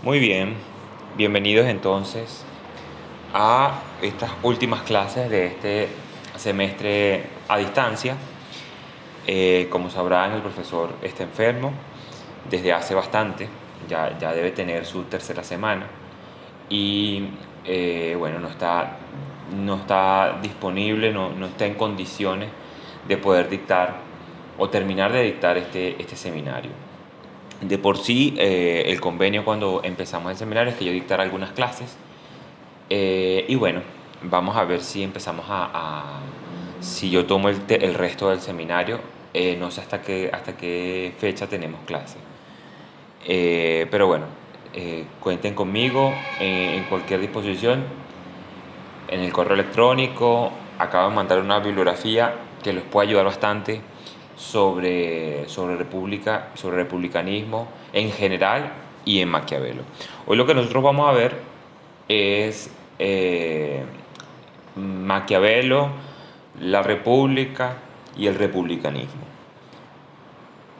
Muy bien, bienvenidos entonces a estas últimas clases de este semestre a distancia. Como sabrán, el profesor está enfermo desde hace bastante, ya debe tener su tercera semana y bueno, no está disponible, no está en condiciones de poder dictar o terminar de dictar este seminario. De por sí, el convenio cuando empezamos el seminario es que yo dictara algunas clases. Y bueno, vamos a ver si empezamos si yo tomo el resto del seminario. No sé hasta qué fecha tenemos clase. Pero bueno, cuenten conmigo en cualquier disposición. En el correo electrónico acabo de mandar una bibliografía que les puede ayudar bastante sobre republicanismo en general y en Maquiavelo. Hoy lo que nosotros vamos a ver es Maquiavelo, la República y el republicanismo.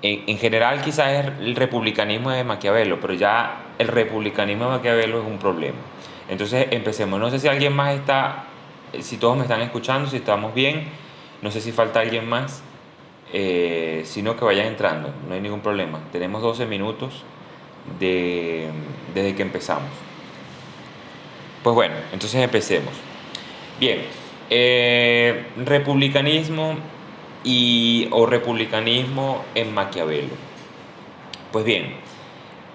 En general quizás es el republicanismo de Maquiavelo, pero ya el republicanismo de Maquiavelo es un problema. Entonces empecemos. No sé si alguien más está, si todos me están escuchando, si estamos bien. No sé si falta alguien más, sino que vayan entrando, no hay ningún problema. Tenemos 12 minutos desde que empezamos. Pues bueno, entonces empecemos. Bien, republicanismo o republicanismo en Maquiavelo. Pues bien,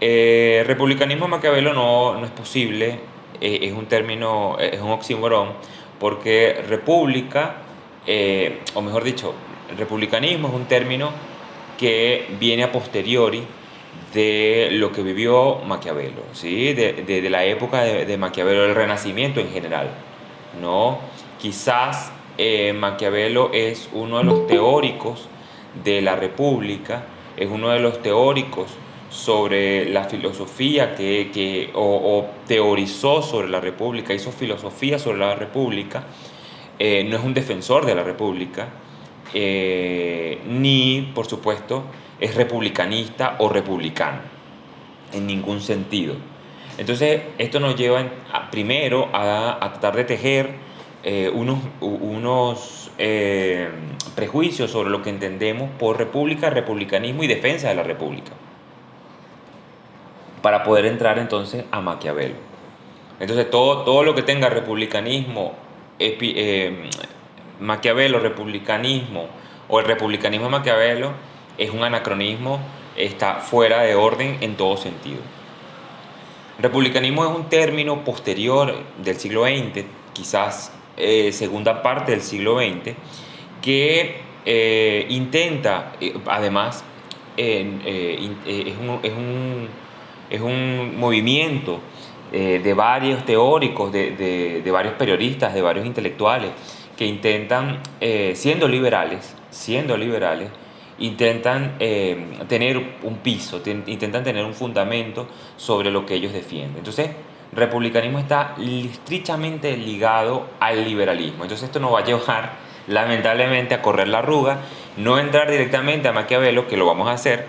republicanismo en Maquiavelo no es posible, es un término, es un oxímoron, porque república, o mejor dicho, republicanismo es un término que viene a posteriori de lo que vivió Maquiavelo, ¿sí? De la época de Maquiavelo, del Renacimiento en general, ¿no? Quizás Maquiavelo es uno de los teóricos de la República, es uno de los teóricos sobre la filosofía o teorizó sobre la República, hizo filosofía sobre la República. No es un defensor de la República, ni, por supuesto, es republicanista o republicano, en ningún sentido. Entonces, esto nos lleva primero a tratar de tejer unos prejuicios sobre lo que entendemos por república, republicanismo y defensa de la república, para poder entrar entonces a Maquiavelo. Entonces, todo lo que tenga republicanismo, Maquiavelo, republicanismo o el republicanismo de Maquiavelo es un anacronismo, está fuera de orden en todo sentido. Republicanismo es un término posterior del siglo XX, quizás segunda parte del siglo XX, que intenta, además, es un movimiento de varios teóricos, de varios periodistas, de varios intelectuales, que intentan, siendo liberales, intentan tener un piso, intentan tener un fundamento sobre lo que ellos defienden. Entonces, republicanismo está estrechamente ligado al liberalismo. Entonces, esto nos va a llevar, lamentablemente, a correr la arruga, no entrar directamente a Maquiavelo, que lo vamos a hacer.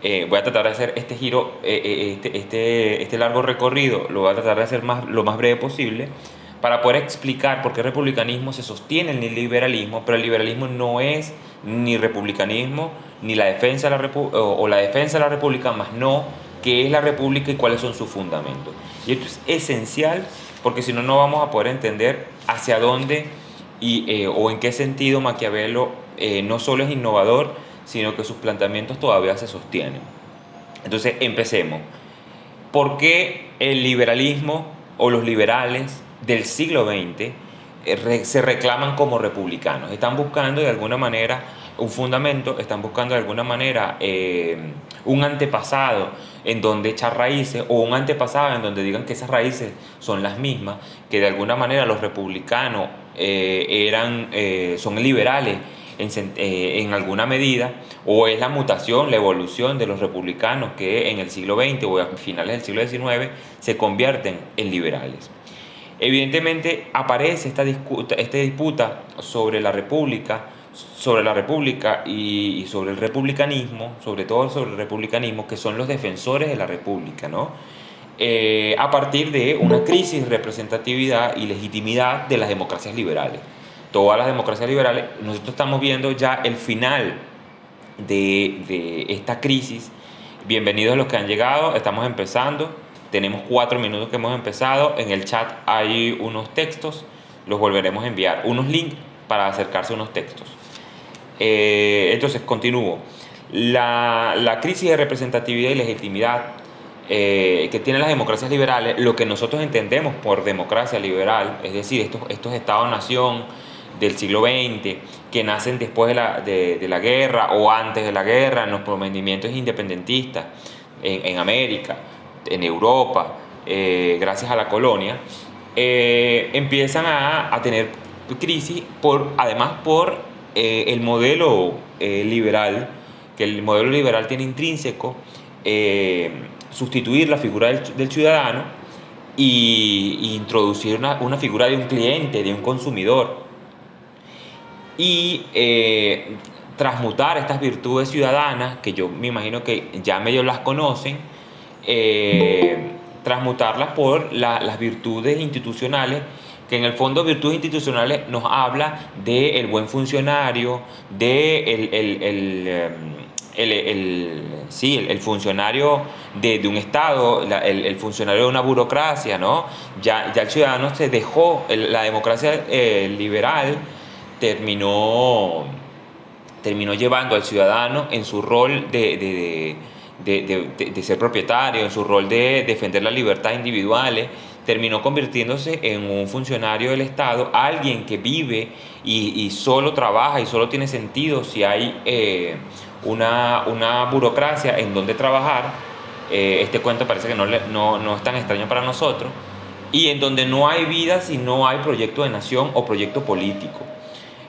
Voy a tratar de hacer este giro, este largo recorrido, lo voy a tratar de hacer lo más breve posible, para poder explicar por qué el republicanismo se sostiene en el liberalismo, pero el liberalismo no es ni republicanismo, ni la defensa de o la defensa de la república, más no qué es la república y cuáles son sus fundamentos. Y esto es esencial, porque si no, no vamos a poder entender hacia dónde o en qué sentido Maquiavelo no solo es innovador, sino que sus planteamientos todavía se sostienen. Entonces, empecemos. ¿Por qué el liberalismo o los liberales del siglo XX se reclaman como republicanos? Están buscando de alguna manera un fundamento, están buscando de alguna manera un antepasado en donde echar raíces, o un antepasado en donde digan que esas raíces son las mismas, que de alguna manera los republicanos son liberales en alguna medida, o es la mutación, la evolución de los republicanos que en el siglo XX o a finales del siglo XIX se convierten en liberales. Evidentemente aparece esta disputa sobre la república y sobre el republicanismo, sobre todo sobre el republicanismo, que son los defensores de la república, ¿no? a partir de una crisis de representatividad y legitimidad de las democracias liberales. Todas las democracias liberales, nosotros estamos viendo ya el final de esta crisis. Bienvenidos a los que han llegado, estamos empezando, tenemos 4 minutos que hemos empezado, en el chat hay unos textos, los volveremos a enviar, unos links para acercarse a unos textos. Entonces, continúo. La crisis de representatividad y legitimidad que tienen las democracias liberales, lo que nosotros entendemos por democracia liberal, es decir, estos estados-nación del siglo XX, que nacen después de la guerra o antes de la guerra, en los movimientos independentistas en América, en Europa, gracias a la colonia, empiezan a tener crisis, además por el modelo liberal, que el modelo liberal tiene intrínseco sustituir la figura del ciudadano y introducir una figura de un cliente, de un consumidor, y transmutar estas virtudes ciudadanas, que yo me imagino que ya medio las conocen, transmutarlas por las virtudes institucionales, que en el fondo virtudes institucionales nos habla del buen funcionario, el funcionario de un Estado, el funcionario de una burocracia, ¿no? Ya el ciudadano se dejó, la democracia liberal terminó llevando al ciudadano en su rol de ser propietario, en su rol de defender las libertades individuales, terminó convirtiéndose en un funcionario del Estado, alguien que vive y solo trabaja y solo tiene sentido si hay una burocracia en donde trabajar. Este cuento parece que no es tan extraño para nosotros, y en donde no hay vida si no hay proyecto de nación o proyecto político.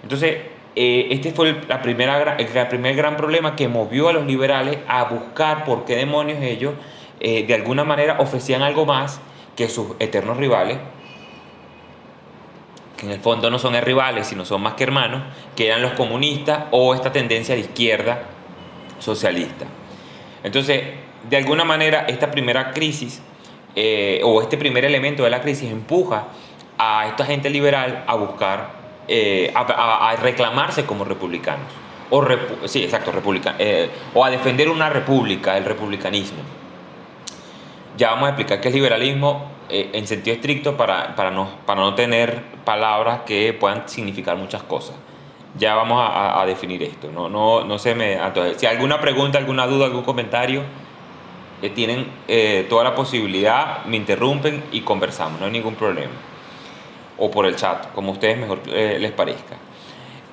Entonces, este fue el primer gran problema que movió a los liberales a buscar por qué demonios ellos de alguna manera ofrecían algo más que sus eternos rivales, que en el fondo no son rivales, sino son más que hermanos, que eran los comunistas o esta tendencia de izquierda socialista. Entonces, de alguna manera, esta primera crisis o este primer elemento de la crisis empuja a esta gente liberal a buscar, a reclamarse como republicanos, o a defender una república, el republicanismo. Ya vamos a explicar qué es liberalismo en sentido estricto para no tener palabras que puedan significar muchas cosas. Ya vamos a definir esto. No se me... Entonces, si hay alguna pregunta, alguna duda, algún comentario, tienen toda la posibilidad, me interrumpen y conversamos, no hay ningún problema. O por el chat, como a ustedes mejor les parezca.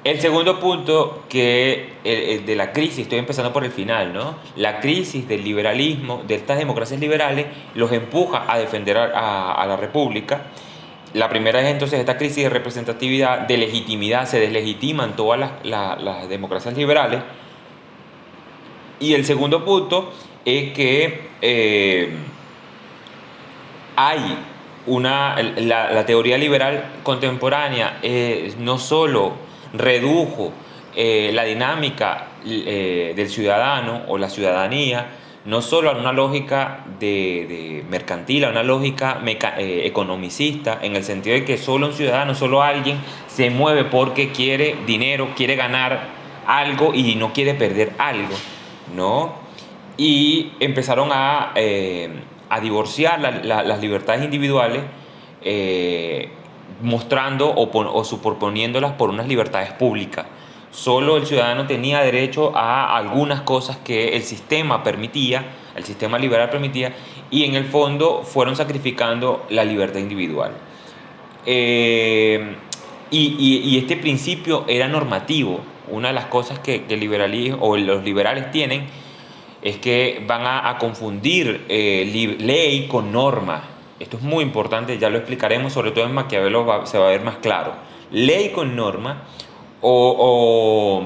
El segundo punto de la crisis, estoy empezando por el final, ¿no? La crisis del liberalismo, de estas democracias liberales, los empuja a defender a la república. La primera es entonces esta crisis de representatividad, de legitimidad, se deslegitiman todas las democracias liberales. Y el segundo punto es que hay la teoría liberal contemporánea no solo redujo la dinámica del ciudadano o la ciudadanía, no solo a una lógica de mercantil, a una lógica economicista, en el sentido de que solo un ciudadano, solo alguien se mueve porque quiere dinero, quiere ganar algo y no quiere perder algo, ¿no? Y empezaron a divorciar las libertades individuales, mostrando o superponiéndolas por unas libertades públicas. Solo el ciudadano tenía derecho a algunas cosas que el sistema permitía, el sistema liberal permitía, y en el fondo fueron sacrificando la libertad individual. Y este principio era normativo. Una de las cosas que el liberalismo o los liberales tienen es que van a confundir ley con norma. Esto es muy importante, ya lo explicaremos, sobre todo en Maquiavelo se va a ver más claro. Ley con norma o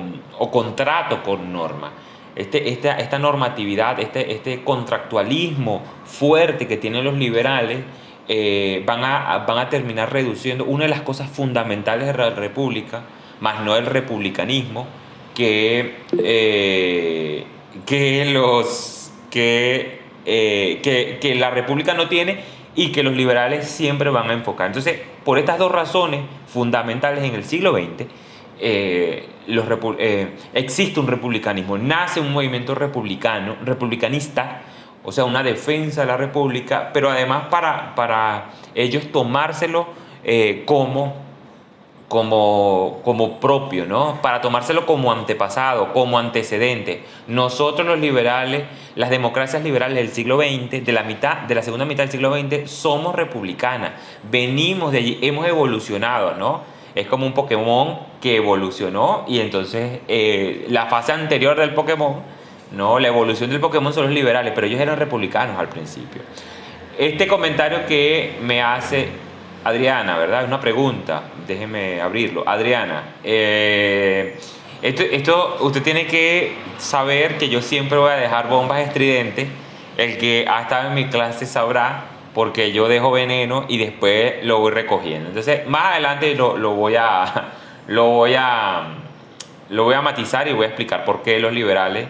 contrato con norma. Esta normatividad, este contractualismo fuerte que tienen los liberales, van a terminar reduciendo una de las cosas fundamentales de la república, más no el republicanismo, que que la república no tiene y que los liberales siempre van a enfocar. Entonces, por estas dos razones fundamentales en el siglo XX, existe un republicanismo, nace un movimiento republicanista, o sea, una defensa de la república, pero además para ellos tomárselo como propio, ¿no? Para tomárselo como antepasado, como antecedente. Nosotros los liberales, las democracias liberales del siglo XX, de la segunda mitad del siglo XX, somos republicanas. Venimos de allí, hemos evolucionado, ¿no? Es como un Pokémon que evolucionó y entonces la fase anterior del Pokémon, ¿no? La evolución del Pokémon son los liberales, pero ellos eran republicanos al principio. Este comentario que me hace Adriana, ¿verdad? Es una pregunta, déjeme abrirlo. Adriana, esto usted tiene que saber que yo siempre voy a dejar bombas estridentes. El que ha estado en mi clase sabrá, porque yo dejo veneno y después lo voy recogiendo. Entonces, más adelante lo voy a, lo voy a matizar y voy a explicar por qué los liberales,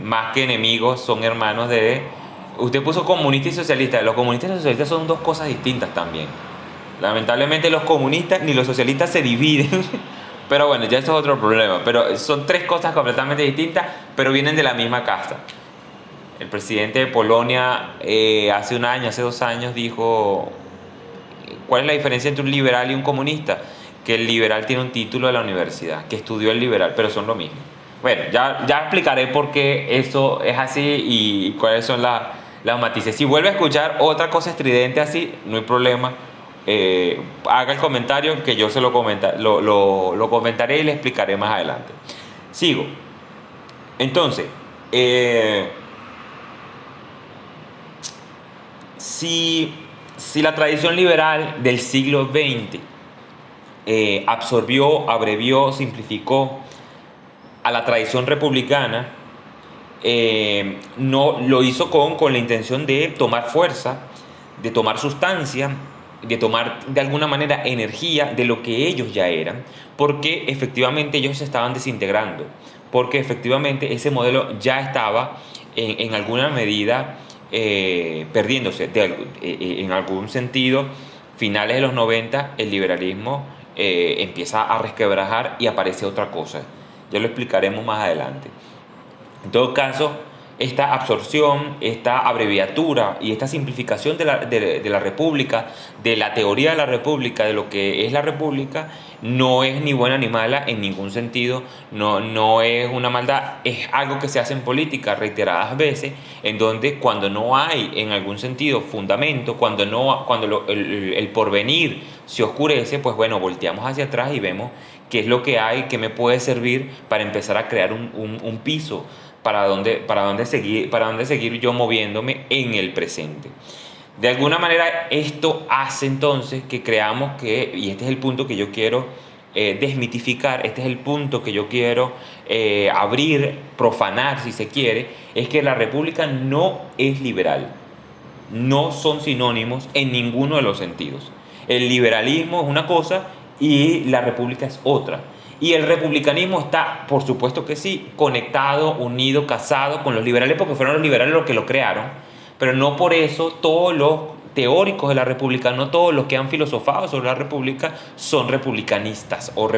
más que enemigos, son hermanos de... Usted puso comunista y socialista. Los comunistas y los socialistas son dos cosas distintas también. Lamentablemente los comunistas ni los socialistas se dividen. Pero bueno, ya eso es otro problema. Pero son tres cosas completamente distintas, pero vienen de la misma casta. El presidente de Polonia hace un año, hace 2 años, dijo: ¿cuál es la diferencia entre un liberal y un comunista? Que el liberal tiene un título de la universidad, que estudió el liberal, pero son lo mismo. Bueno, ya explicaré por qué eso es así y cuáles son las matices. Si vuelve a escuchar otra cosa estridente así, no hay problema. Haga el comentario que yo se lo comentaré y le explicaré más adelante. Sigo. Entonces, si la tradición liberal del siglo XX absorbió, abrevió, simplificó a la tradición republicana, no lo hizo con la intención de tomar fuerza, de tomar sustancia, de tomar de alguna manera energía de lo que ellos ya eran, porque efectivamente ellos se estaban desintegrando, porque efectivamente ese modelo ya estaba en alguna medida perdiéndose. En algún sentido, finales de los 90, el liberalismo empieza a resquebrajar y aparece otra cosa. Ya lo explicaremos más adelante. En todo caso, esta absorción, esta abreviatura y esta simplificación de la república, de la teoría de la república, de lo que es la república, no es ni buena ni mala en ningún sentido, no es una maldad, es algo que se hace en política reiteradas veces, en donde cuando no hay en algún sentido fundamento, cuando el porvenir se oscurece, pues bueno, volteamos hacia atrás y vemos qué es lo que hay, qué me puede servir para empezar a crear un piso para dónde seguir yo moviéndome en el presente. De alguna manera esto hace entonces que creamos que, y este es el punto que yo quiero desmitificar, este es el punto que yo quiero abrir, profanar si se quiere, es que la república no es liberal, no son sinónimos en ninguno de los sentidos. El liberalismo es una cosa y la república es otra. Y el republicanismo está, por supuesto que sí, conectado, unido, casado con los liberales, porque fueron los liberales los que lo crearon, pero no por eso todos los teóricos de la república, no todos los que han filosofado sobre la república son republicanistas o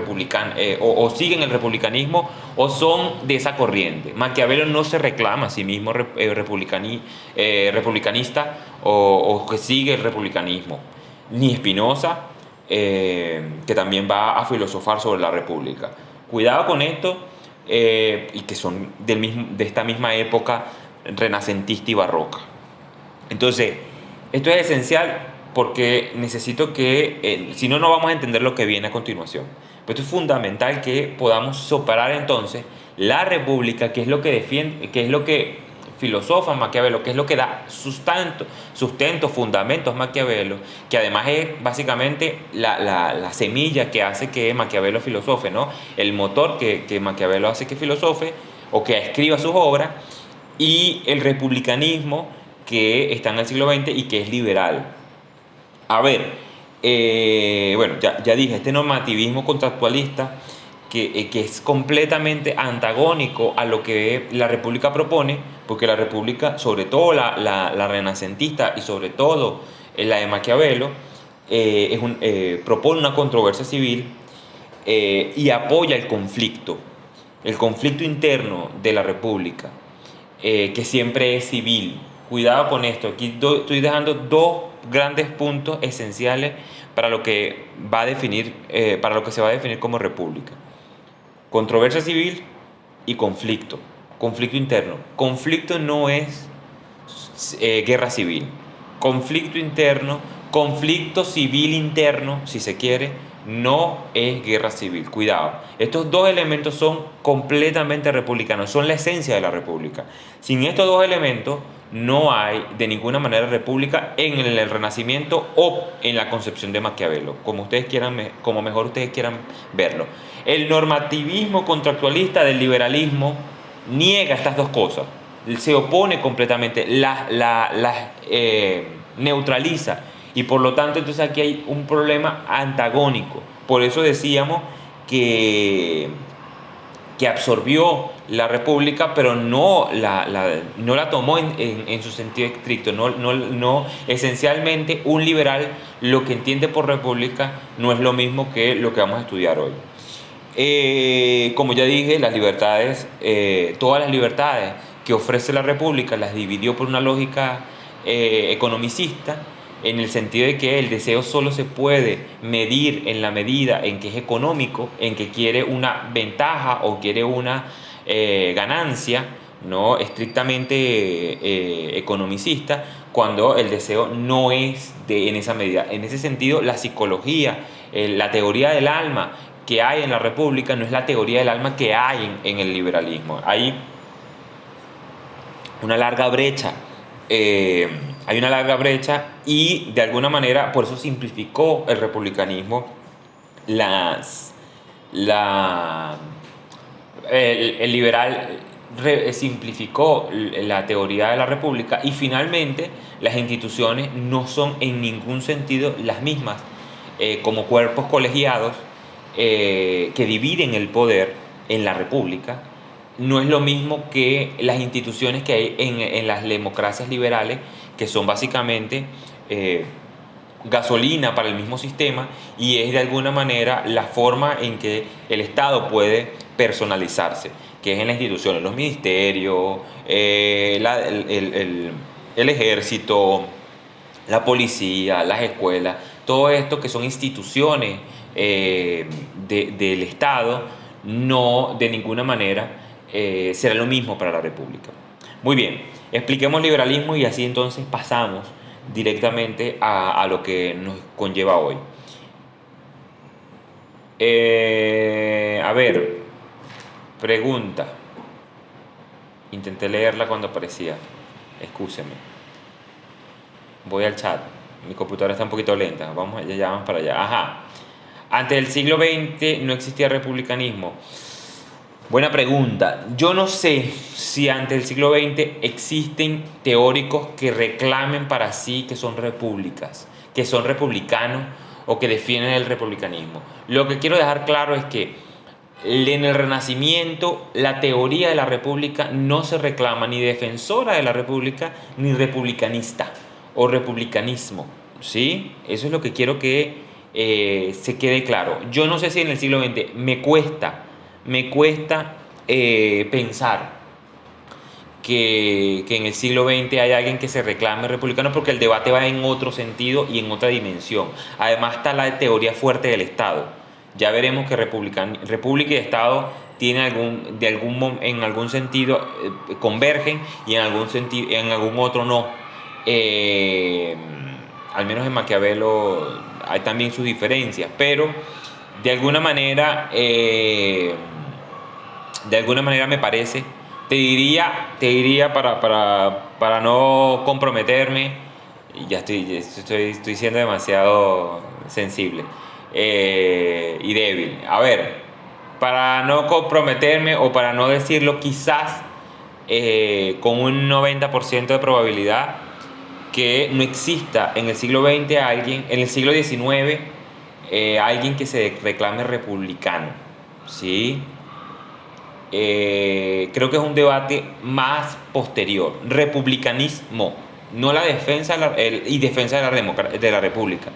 siguen el republicanismo o son de esa corriente. Maquiavelo no se reclama a sí mismo republicanista o que sigue el republicanismo, ni Spinoza, que también va a filosofar sobre la república. Cuidado con esto, y que son de esta misma época renacentista y barroca. Entonces, esto es esencial porque necesito que, si no, no vamos a entender lo que viene a continuación. Pero esto es fundamental que podamos separar entonces la república, que es lo que defiende, que es lo que filosofa Maquiavelo, que es lo que da sustento, fundamentos Maquiavelo, que además es básicamente la semilla que hace que Maquiavelo filosofe, ¿no? El motor que Maquiavelo hace que filosofe o que escriba sus obras, y el republicanismo que está en el siglo XX y que es liberal. A ver, bueno, ya dije, este normativismo contractualista que es completamente antagónico a lo que la República propone, porque la República, sobre todo la renacentista y sobre todo la de Maquiavelo, propone una controversia civil y apoya el conflicto interno de la República, que siempre es civil. Cuidado con esto, aquí estoy dejando dos grandes puntos esenciales para lo que va a definir, para lo que se va a definir como república. Controversia civil y conflicto. Conflicto interno. Conflicto no es guerra civil. Conflicto interno, conflicto civil interno, si se quiere, no es guerra civil. Cuidado. Estos dos elementos son completamente republicanos, son la esencia de la república. Sin estos dos elementos no hay de ninguna manera república en el Renacimiento o en la concepción de Maquiavelo, como ustedes quieran, como mejor ustedes quieran verlo. El normativismo contractualista del liberalismo niega estas dos cosas, se opone completamente, las neutraliza, y por lo tanto entonces aquí hay un problema antagónico. Por eso decíamos que, que absorbió la república, pero no la tomó en su sentido estricto. No, esencialmente un liberal lo que entiende por república no es lo mismo que lo que vamos a estudiar hoy. Como ya dije, las libertades, todas las libertades que ofrece la república las dividió por una lógica economicista, en el sentido de que el deseo solo se puede medir en la medida en que es económico, en que quiere una ventaja o quiere una ganancia, no estrictamente economicista, cuando el deseo no es en esa medida. En ese sentido, la psicología, la teoría del alma que hay en la república no es la teoría del alma que hay en el liberalismo. Hay una larga brecha. Hay una larga brecha y de alguna manera por eso simplificó el republicanismo el liberal simplificó la teoría de la república, y finalmente las instituciones no son en ningún sentido las mismas como cuerpos colegiados que dividen el poder en la república. No es lo mismo que las instituciones que hay en las democracias liberales, que son básicamente gasolina para el mismo sistema, y es de alguna manera la forma en que el Estado puede personalizarse, que es en las instituciones, los ministerios, el ejército, la policía, las escuelas, todo esto que son instituciones del Estado, no de ninguna manera será lo mismo para la República. Muy bien, expliquemos liberalismo y así entonces pasamos directamente a lo que nos conlleva hoy. A ver, pregunta. Intenté leerla cuando aparecía. Excúseme. Voy al chat. Mi computadora está un poquito lenta. Ya vamos para allá. Ajá. Antes del siglo XX no existía republicanismo. Buena pregunta. Yo no sé si antes del siglo XX existen teóricos que reclamen para sí que son repúblicas, que son republicanos o que defienden el republicanismo. Lo que quiero dejar claro es que en el Renacimiento la teoría de la república no se reclama ni defensora de la república ni republicanista o republicanismo, ¿sí? Eso es lo que quiero que se quede claro. Yo no sé si en el siglo XX me cuesta pensar que en el siglo XX hay alguien que se reclame republicano, porque el debate va en otro sentido y en otra dimensión. Además está la teoría fuerte del Estado. Ya veremos que república y Estado en algún sentido convergen y en algún otro no. Al menos en Maquiavelo hay también sus diferencias, pero de alguna manera me parece, te diría para no comprometerme, y ya estoy siendo demasiado sensible y débil. A ver, para no comprometerme o para no decirlo, quizás con un 90% de probabilidad, que no exista en el siglo XX alguien, en el siglo XIX, alguien que se reclame republicano. ¿sí? Creo que es un debate más posterior. Republicanismo, no la defensa y defensa de de la república.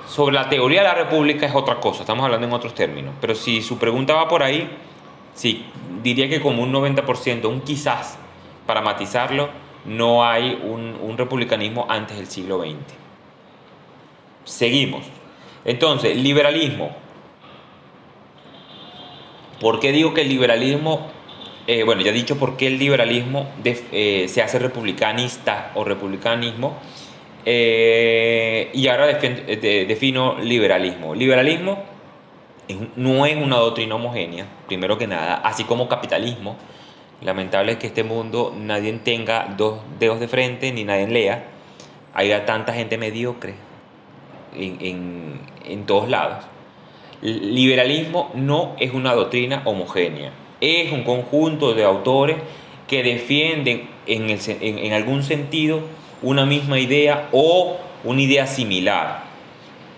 Sobre la teoría de la república es otra cosa, estamos hablando en otros términos. Pero si su pregunta va por ahí, sí, diría que como un 90%, un quizás, para matizarlo, no hay un republicanismo antes del siglo XX. Seguimos. Entonces, liberalismo. ¿Por qué digo que el liberalismo, bueno, ya he dicho por qué el liberalismo se hace republicanista o republicanismo, y ahora defino liberalismo. Liberalismo no es una doctrina homogénea, primero que nada, así como capitalismo. Lamentable es que este mundo nadie tenga dos dedos de frente ni nadie lea. Hay tanta gente mediocre en todos lados. Liberalismo no es una doctrina homogénea, es un conjunto de autores que defienden en algún sentido una misma idea o una idea similar,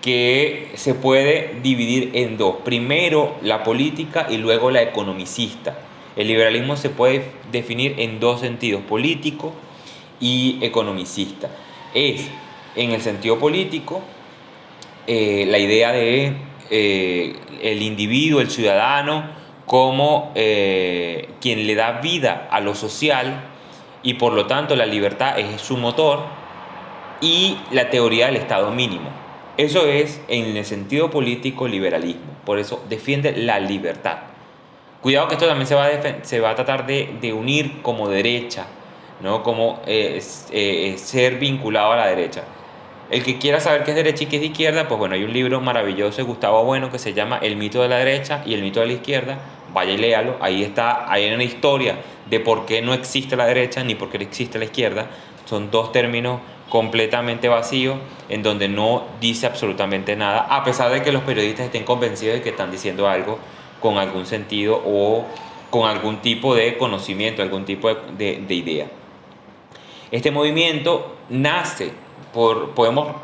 que se puede dividir en dos. Primero la política y luego la economicista. El liberalismo se puede definir en dos sentidos, político y economicista. Es, en el sentido político, la idea de el individuo, el ciudadano, como quien le da vida a lo social y por lo tanto la libertad es su motor, y la teoría del Estado mínimo. Eso es, en el sentido político, liberalismo. Por eso defiende la libertad. Cuidado que esto también se va a tratar de unir como derecha, ¿no? Como ser vinculado a la derecha. El que quiera saber qué es derecha y qué es de izquierda, pues bueno, hay un libro maravilloso de Gustavo Bueno que se llama El mito de la derecha y el mito de la izquierda. Vaya y léalo. Ahí está, hay una historia de por qué no existe la derecha ni por qué existe la izquierda. Son dos términos completamente vacíos en donde no dice absolutamente nada, a pesar de que los periodistas estén convencidos de que están diciendo algo con algún sentido o con algún tipo de conocimiento, algún tipo de idea. Este movimiento nace podemos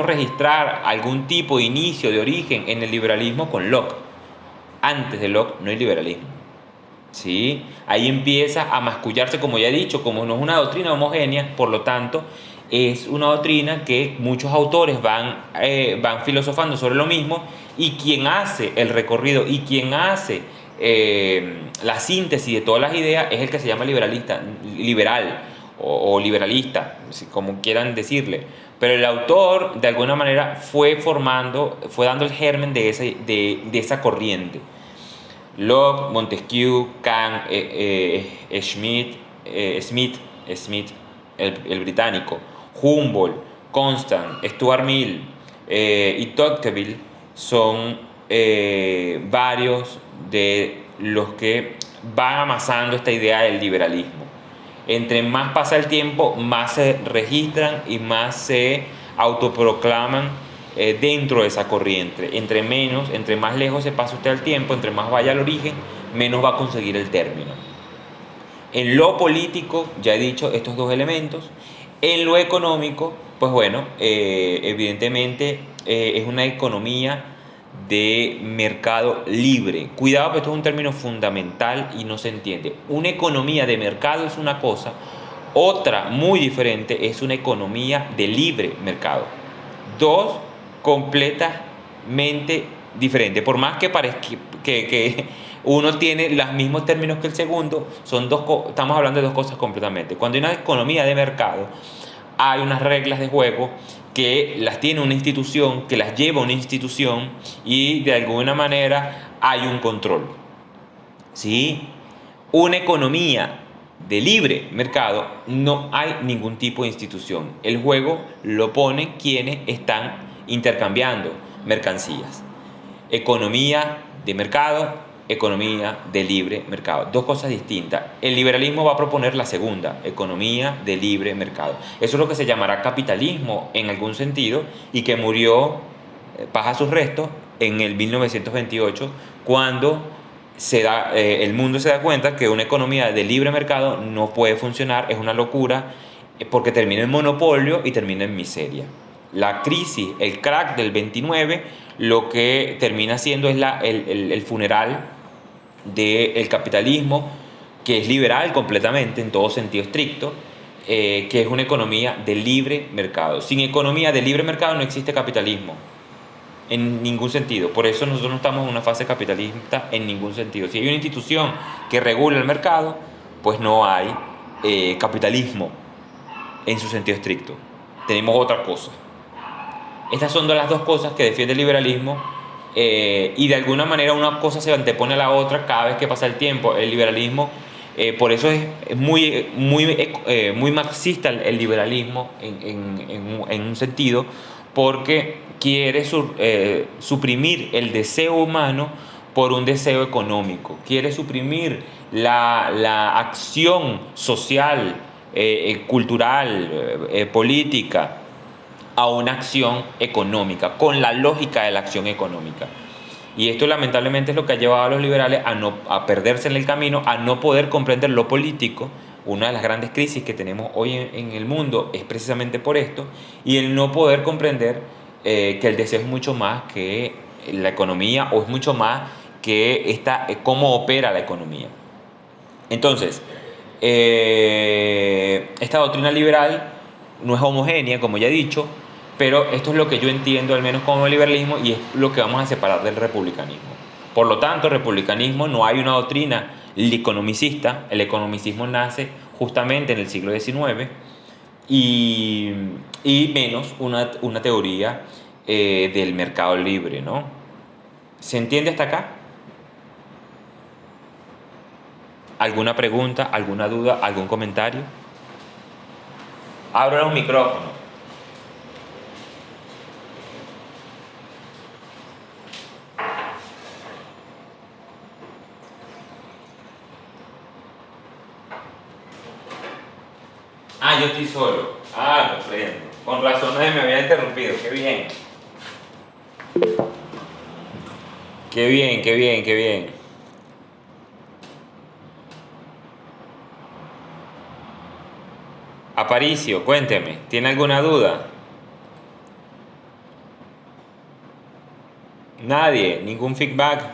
registrar algún tipo de inicio, de origen en el liberalismo con Locke. Antes de Locke no hay liberalismo. ¿Sí? Ahí empieza a mascullarse, como ya he dicho, como no es una doctrina homogénea, por lo tanto, es una doctrina que muchos autores van filosofando sobre lo mismo, y quien hace el recorrido y quien hace la síntesis de todas las ideas es el que se llama liberal o liberalista, como quieran decirle. Pero el autor, de alguna manera, fue dando el germen de esa corriente. Locke, Montesquieu, Kant, Smith, el británico, Humboldt, Constant, Stuart Mill y Tocqueville son varios de los que van amasando esta idea del liberalismo. Entre más pasa el tiempo, más se registran y más se autoproclaman dentro de esa corriente. Entre más lejos se pase usted al tiempo, entre más vaya al origen, menos va a conseguir el término. En lo político, ya he dicho estos dos elementos. En lo económico, pues bueno, evidentemente es una economía de mercado libre. Cuidado, que esto es un término fundamental y no se entiende. Una economía de mercado es una cosa, otra muy diferente es una economía de libre mercado. Dos completamente diferentes. Por más que parezca que uno tiene los mismos términos que el segundo, estamos hablando de dos cosas completamente. Cuando hay una economía de mercado, hay unas reglas de juego que las tiene una institución, que las lleva una institución, y de alguna manera hay un control. ¿Sí? Una economía de libre mercado no hay ningún tipo de institución. El juego lo ponen quienes están intercambiando mercancías. Economía de mercado, economía de libre mercado. Dos cosas distintas. El liberalismo va a proponer la segunda, economía de libre mercado. Eso es lo que se llamará capitalismo en algún sentido, y que murió, paja sus restos, en el 1928, cuando el mundo se da cuenta que una economía de libre mercado no puede funcionar, es una locura, porque termina en monopolio y termina en miseria. La crisis, el crack del 29, lo que termina siendo es el funeral del capitalismo, que es liberal completamente en todo sentido estricto, que es una economía de libre mercado. Sin economía de libre mercado no existe capitalismo en ningún sentido. Por eso nosotros no estamos en una fase capitalista en ningún sentido. Si hay una institución que regula el mercado, pues no hay capitalismo en su sentido estricto. Tenemos otra cosa. Estas son las dos cosas que defiende el liberalismo, y de alguna manera una cosa se antepone a la otra cada vez que pasa el tiempo. El liberalismo, por eso es muy marxista el liberalismo en un sentido, porque quiere suprimir el deseo humano por un deseo económico, quiere suprimir la acción social, cultural, política, a una acción económica, con la lógica de la acción económica. Y esto lamentablemente es lo que ha llevado a los liberales a perderse en el camino, a no poder comprender lo político. Una de las grandes crisis que tenemos hoy en el mundo es precisamente por esto, y el no poder comprender que el deseo es mucho más que la economía, o es mucho más que cómo opera la economía. Entonces, esta doctrina liberal no es homogénea, como ya he dicho, pero esto es lo que yo entiendo, al menos como liberalismo, y es lo que vamos a separar del republicanismo. Por lo tanto, el republicanismo no hay una doctrina economicista. El economicismo nace justamente en el siglo XIX, y, y menos una teoría del mercado libre, ¿no? ¿Se entiende hasta acá? ¿Alguna pregunta, alguna duda, algún comentario? Abro los micrófonos. Ah, yo estoy solo. Ah, comprendo. Con razón nadie me había interrumpido. Qué bien. Qué bien, qué bien, qué bien. Aparicio, cuénteme. ¿Tiene alguna duda? Nadie, ningún feedback.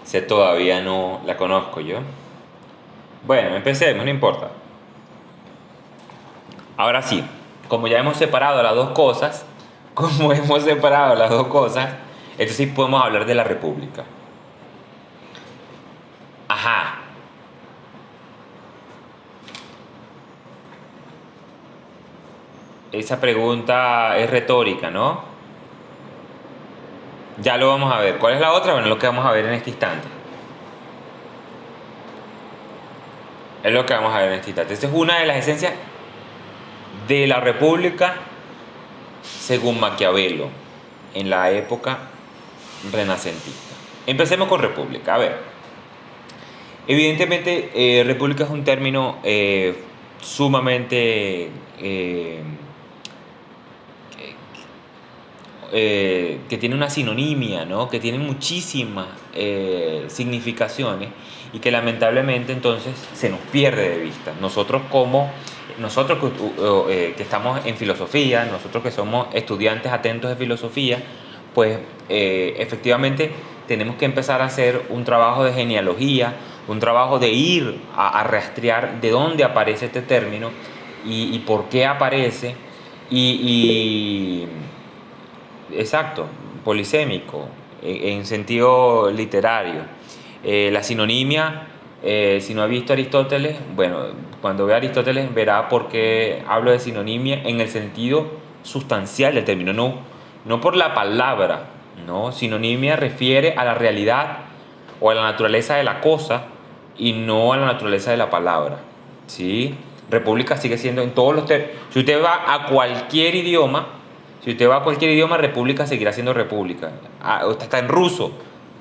Sé, todavía no la conozco yo. Bueno, empecemos, no importa. Ahora sí, como ya hemos separado las dos cosas, entonces sí podemos hablar de la República. Ajá. Esa pregunta es retórica, ¿no? Ya lo vamos a ver. ¿Cuál es la otra? Bueno, lo que vamos a ver en este instante. Es lo que vamos a ver en este instante. Esta es una de las esencias de la República según Maquiavelo, en la época renacentista. Empecemos con República. A ver, evidentemente, República es un término sumamente que tiene una sinonimia, ¿no? Que tiene muchísimas significaciones, y que lamentablemente entonces se nos pierde de vista. Nosotros que estamos en filosofía, nosotros que somos estudiantes atentos de filosofía, pues efectivamente tenemos que empezar a hacer un trabajo de genealogía, un trabajo de ir a rastrear de dónde aparece este término, y por qué aparece, y exacto, polisémico, en sentido literario. La sinonimia, si no ha visto Aristóteles, bueno, cuando vea Aristóteles verá por qué hablo de sinonimia en el sentido sustancial del término, no por la palabra, ¿no? Sinonimia refiere a la realidad o a la naturaleza de la cosa, y no a la naturaleza de la palabra, ¿sí? República sigue siendo en todos los términos. Si usted va a cualquier idioma, república seguirá siendo república. Está en ruso,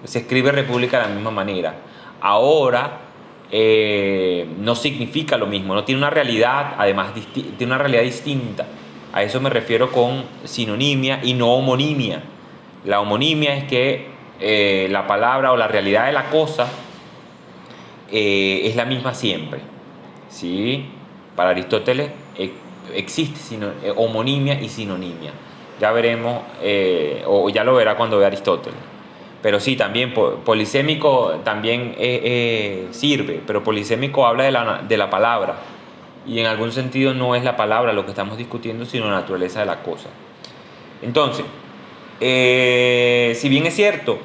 se escribe república de la misma manera. Ahora no significa lo mismo, no tiene una realidad, además tiene una realidad distinta. A eso me refiero con sinonimia y no homonimia. La homonimia es que la palabra o la realidad de la cosa es la misma siempre, ¿sí? Para Aristóteles, existe homonimia y sinonimia. Ya veremos, o ya lo verá cuando vea Aristóteles. Pero sí, también polisémico también sirve, pero polisémico habla de la palabra. Y en algún sentido no es la palabra lo que estamos discutiendo, sino la naturaleza de la cosa. Entonces, si bien es cierto,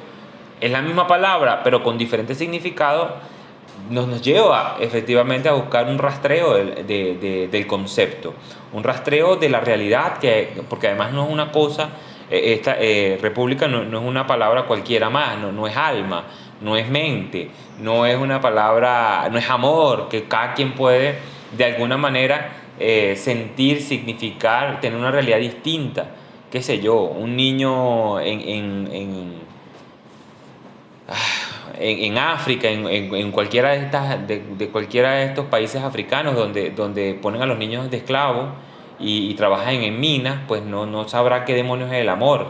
es la misma palabra, pero con diferentes significados, nos lleva efectivamente a buscar un rastreo del concepto, un rastreo de la realidad, porque además no es una cosa, esta república no es una palabra cualquiera más, no es alma, no es mente, no es una palabra, no es amor, que cada quien puede de alguna manera sentir, significar, tener una realidad distinta. Qué sé yo, un niño en África, en cualquiera de cualquiera de estos países africanos donde ponen a los niños de esclavos y trabajan en minas, pues no sabrá qué demonios es el amor.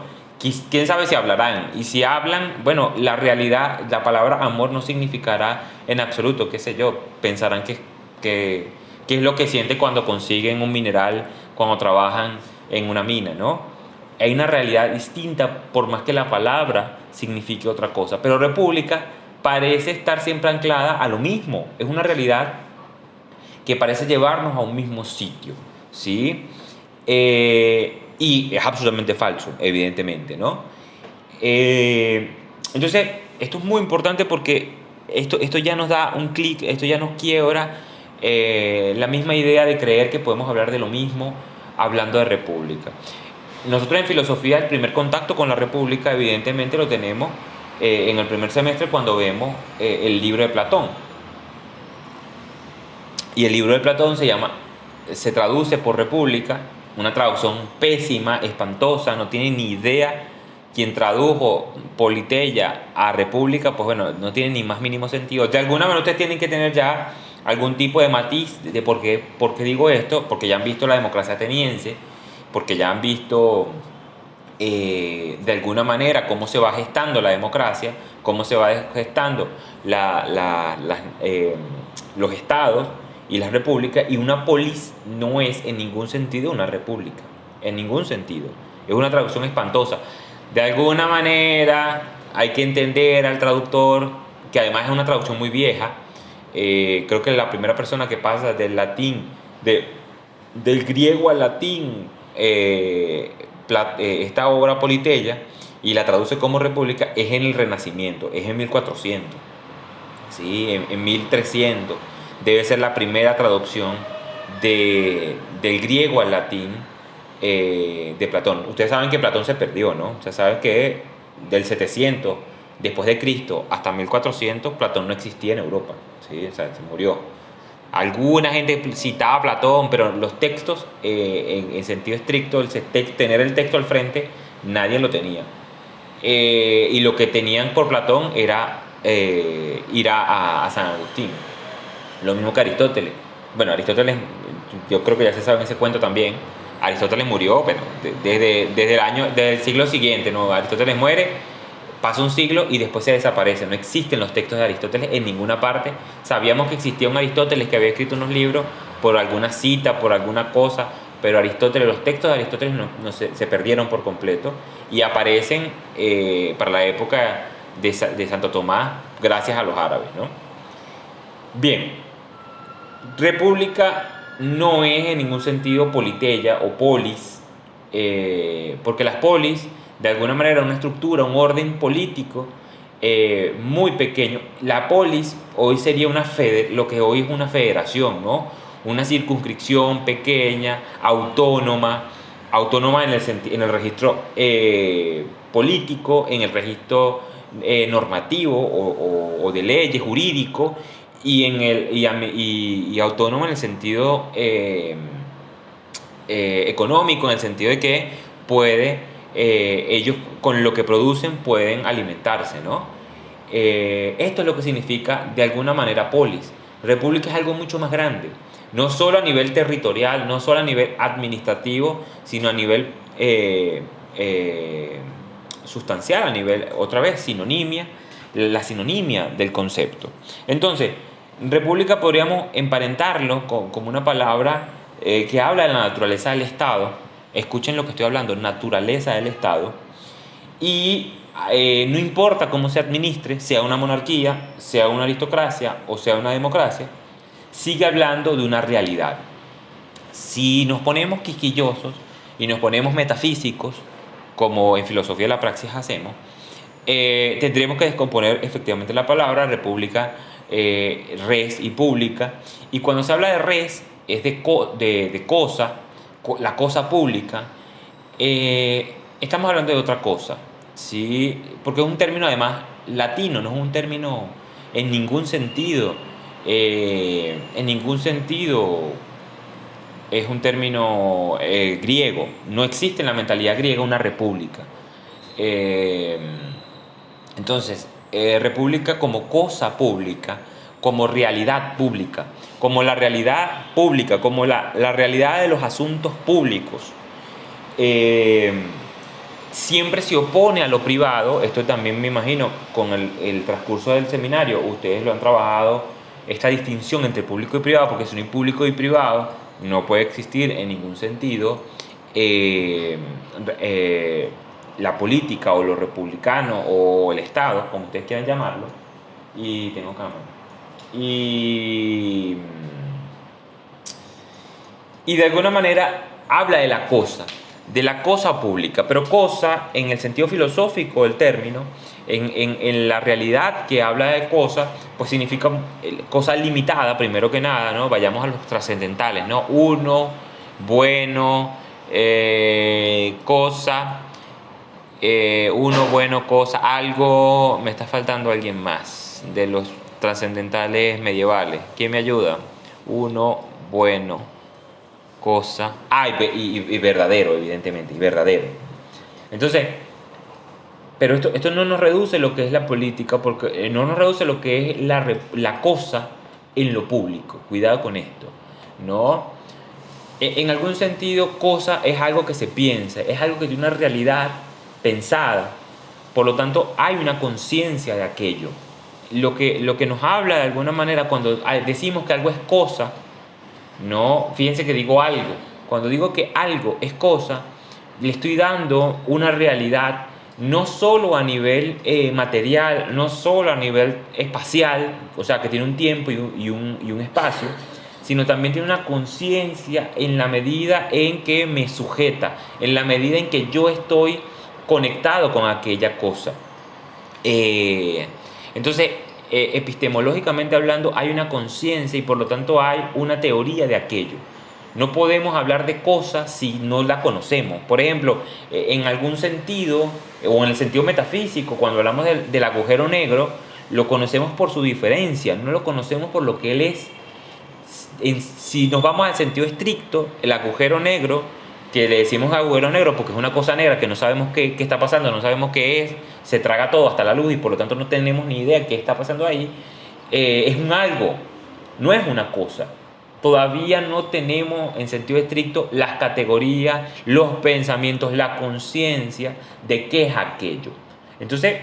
Quién sabe si hablarán. Y si hablan, bueno, la realidad, la palabra amor no significará en absoluto, qué sé yo. Pensarán que es lo que siente cuando consiguen un mineral, cuando trabajan en una mina, ¿no? Hay una realidad distinta por más que la palabra signifique otra cosa. Pero república parece estar siempre anclada a lo mismo. Es una realidad que parece llevarnos a un mismo sitio, ¿sí? Y es absolutamente falso, evidentemente, ¿no? Entonces, esto es muy importante porque esto ya nos da un clic, esto ya nos quiebra la misma idea de creer que podemos hablar de lo mismo hablando de república. Nosotros en filosofía el primer contacto con la república evidentemente lo tenemos en el primer semestre cuando vemos el libro de Platón. Y el libro de Platón se traduce por república, una traducción pésima, espantosa, no tiene ni idea. Quien tradujo Politeia a república, pues bueno, no tiene ni más mínimo sentido. De alguna manera ustedes tienen que tener ya algún tipo de matiz de por qué digo esto, porque ya han visto la democracia ateniense, porque ya han visto de alguna manera cómo se va gestando la democracia, cómo se va gestando los estados y las repúblicas, y una polis no es en ningún sentido una república, en ningún sentido. Es una traducción espantosa. De alguna manera hay que entender al traductor, que además es una traducción muy vieja. Creo que la primera persona que pasa del latín, del griego al latín, esta obra Politeia, y la traduce como república, es en el Renacimiento, es en 1400, ¿sí? En 1300 debe ser la primera traducción del griego al latín de Platón. Ustedes saben que Platón se perdió, ¿no? O sea, saben que del 700 después de Cristo hasta 1400 Platón no existía en Europa, ¿sí? O sea, se murió. Alguna gente citaba a Platón, pero los textos, en sentido estricto, tener el texto al frente, nadie lo tenía. Y lo que tenían por Platón era ir a San Agustín. Lo mismo que Aristóteles. Bueno, Aristóteles, yo creo que ya se sabe ese cuento también. Aristóteles murió, pero desde el siglo siguiente, ¿no? Aristóteles muere, pasa un siglo y después se desaparece. No existen los textos de Aristóteles en ninguna parte. Sabíamos que existía un Aristóteles que había escrito unos libros por alguna cita, por alguna cosa, pero Aristóteles, los textos de Aristóteles se perdieron por completo y aparecen para la época de Santo Tomás gracias a los árabes, ¿no? Bien, república no es en ningún sentido politeia o polis, porque las polis de alguna manera una estructura, un orden político muy pequeño. La polis hoy sería lo que hoy es una federación, ¿no? Una circunscripción pequeña, autónoma en el registro político, en el registro normativo o de leyes, jurídico, y autónoma en el sentido económico, en el sentido de que ellos con lo que producen pueden alimentarse, ¿no? Esto es lo que significa de alguna manera polis. República es algo mucho más grande, no solo a nivel territorial, no solo a nivel administrativo, sino a nivel sustancial, a nivel, otra vez, la sinonimia del concepto. Entonces, república podríamos emparentarlo como una palabra que habla de la naturaleza del Estado. Escuchen lo que estoy hablando, naturaleza del Estado. Y no importa cómo se administre, sea una monarquía, sea una aristocracia o sea una democracia, sigue hablando de una realidad. Si nos ponemos quisquillosos y nos ponemos metafísicos, como en filosofía de la praxis hacemos, tendremos que descomponer efectivamente la palabra república, res y pública. Y cuando se habla de res, es de cosa, la cosa pública. Estamos hablando de otra cosa, ¿sí? Porque es un término además latino, no es un término en ningún sentido es un término griego. No existe en la mentalidad griega una república. Eh, entonces, república como cosa pública, como realidad pública, como la realidad pública, como la realidad de los asuntos públicos. Eh, Siempre se opone a lo privado. Esto también me imagino con el transcurso del seminario, ustedes lo han trabajado, esta distinción entre público y privado, porque si no hay público y privado, no puede existir en ningún sentido eh, eh, la política o lo republicano o el Estado, como ustedes quieran llamarlo, y tengo cámara. Y, y de alguna manera habla de la cosa pública, pero cosa en el sentido filosófico del término, en la realidad que habla de cosa, pues significa cosa limitada, primero que nada, ¿no? Vayamos a los trascendentales, ¿no? Uno, bueno, cosa, uno, bueno, cosa, algo, me está faltando alguien más de los trascendentales medievales. ¿Quién me ayuda? Uno, bueno, cosa, y verdadero, evidentemente, y verdadero. Entonces, pero esto no nos reduce lo que es la política, porque no nos reduce lo que es la cosa en lo público. Cuidado con esto, ¿no? En algún sentido, cosa es algo que se piensa, es algo que tiene una realidad pensada. Por lo tanto, hay una conciencia de aquello. Lo que nos habla de alguna manera cuando decimos que algo es cosa, no, fíjense que digo algo. Cuando digo que algo es cosa, le estoy dando una realidad no solo a nivel material, no solo a nivel espacial, o sea, que tiene un tiempo y un espacio, sino también tiene una conciencia en la medida en que me sujeta, en la medida en que yo estoy conectado con aquella cosa. Eh, entonces, epistemológicamente hablando, hay una conciencia y por lo tanto hay una teoría de aquello. No podemos hablar de cosas si no la conocemos. Por ejemplo, en algún sentido, o en el sentido metafísico, cuando hablamos del agujero negro, lo conocemos por su diferencia, no lo conocemos por lo que él es. Si nos vamos al sentido estricto, el agujero negro, que le decimos agujero negro porque es una cosa negra que no sabemos qué está pasando, no sabemos qué es, se traga todo hasta la luz y por lo tanto no tenemos ni idea qué está pasando ahí, es un algo, no es una cosa. Todavía no tenemos en sentido estricto las categorías, los pensamientos, la conciencia de qué es aquello. Entonces,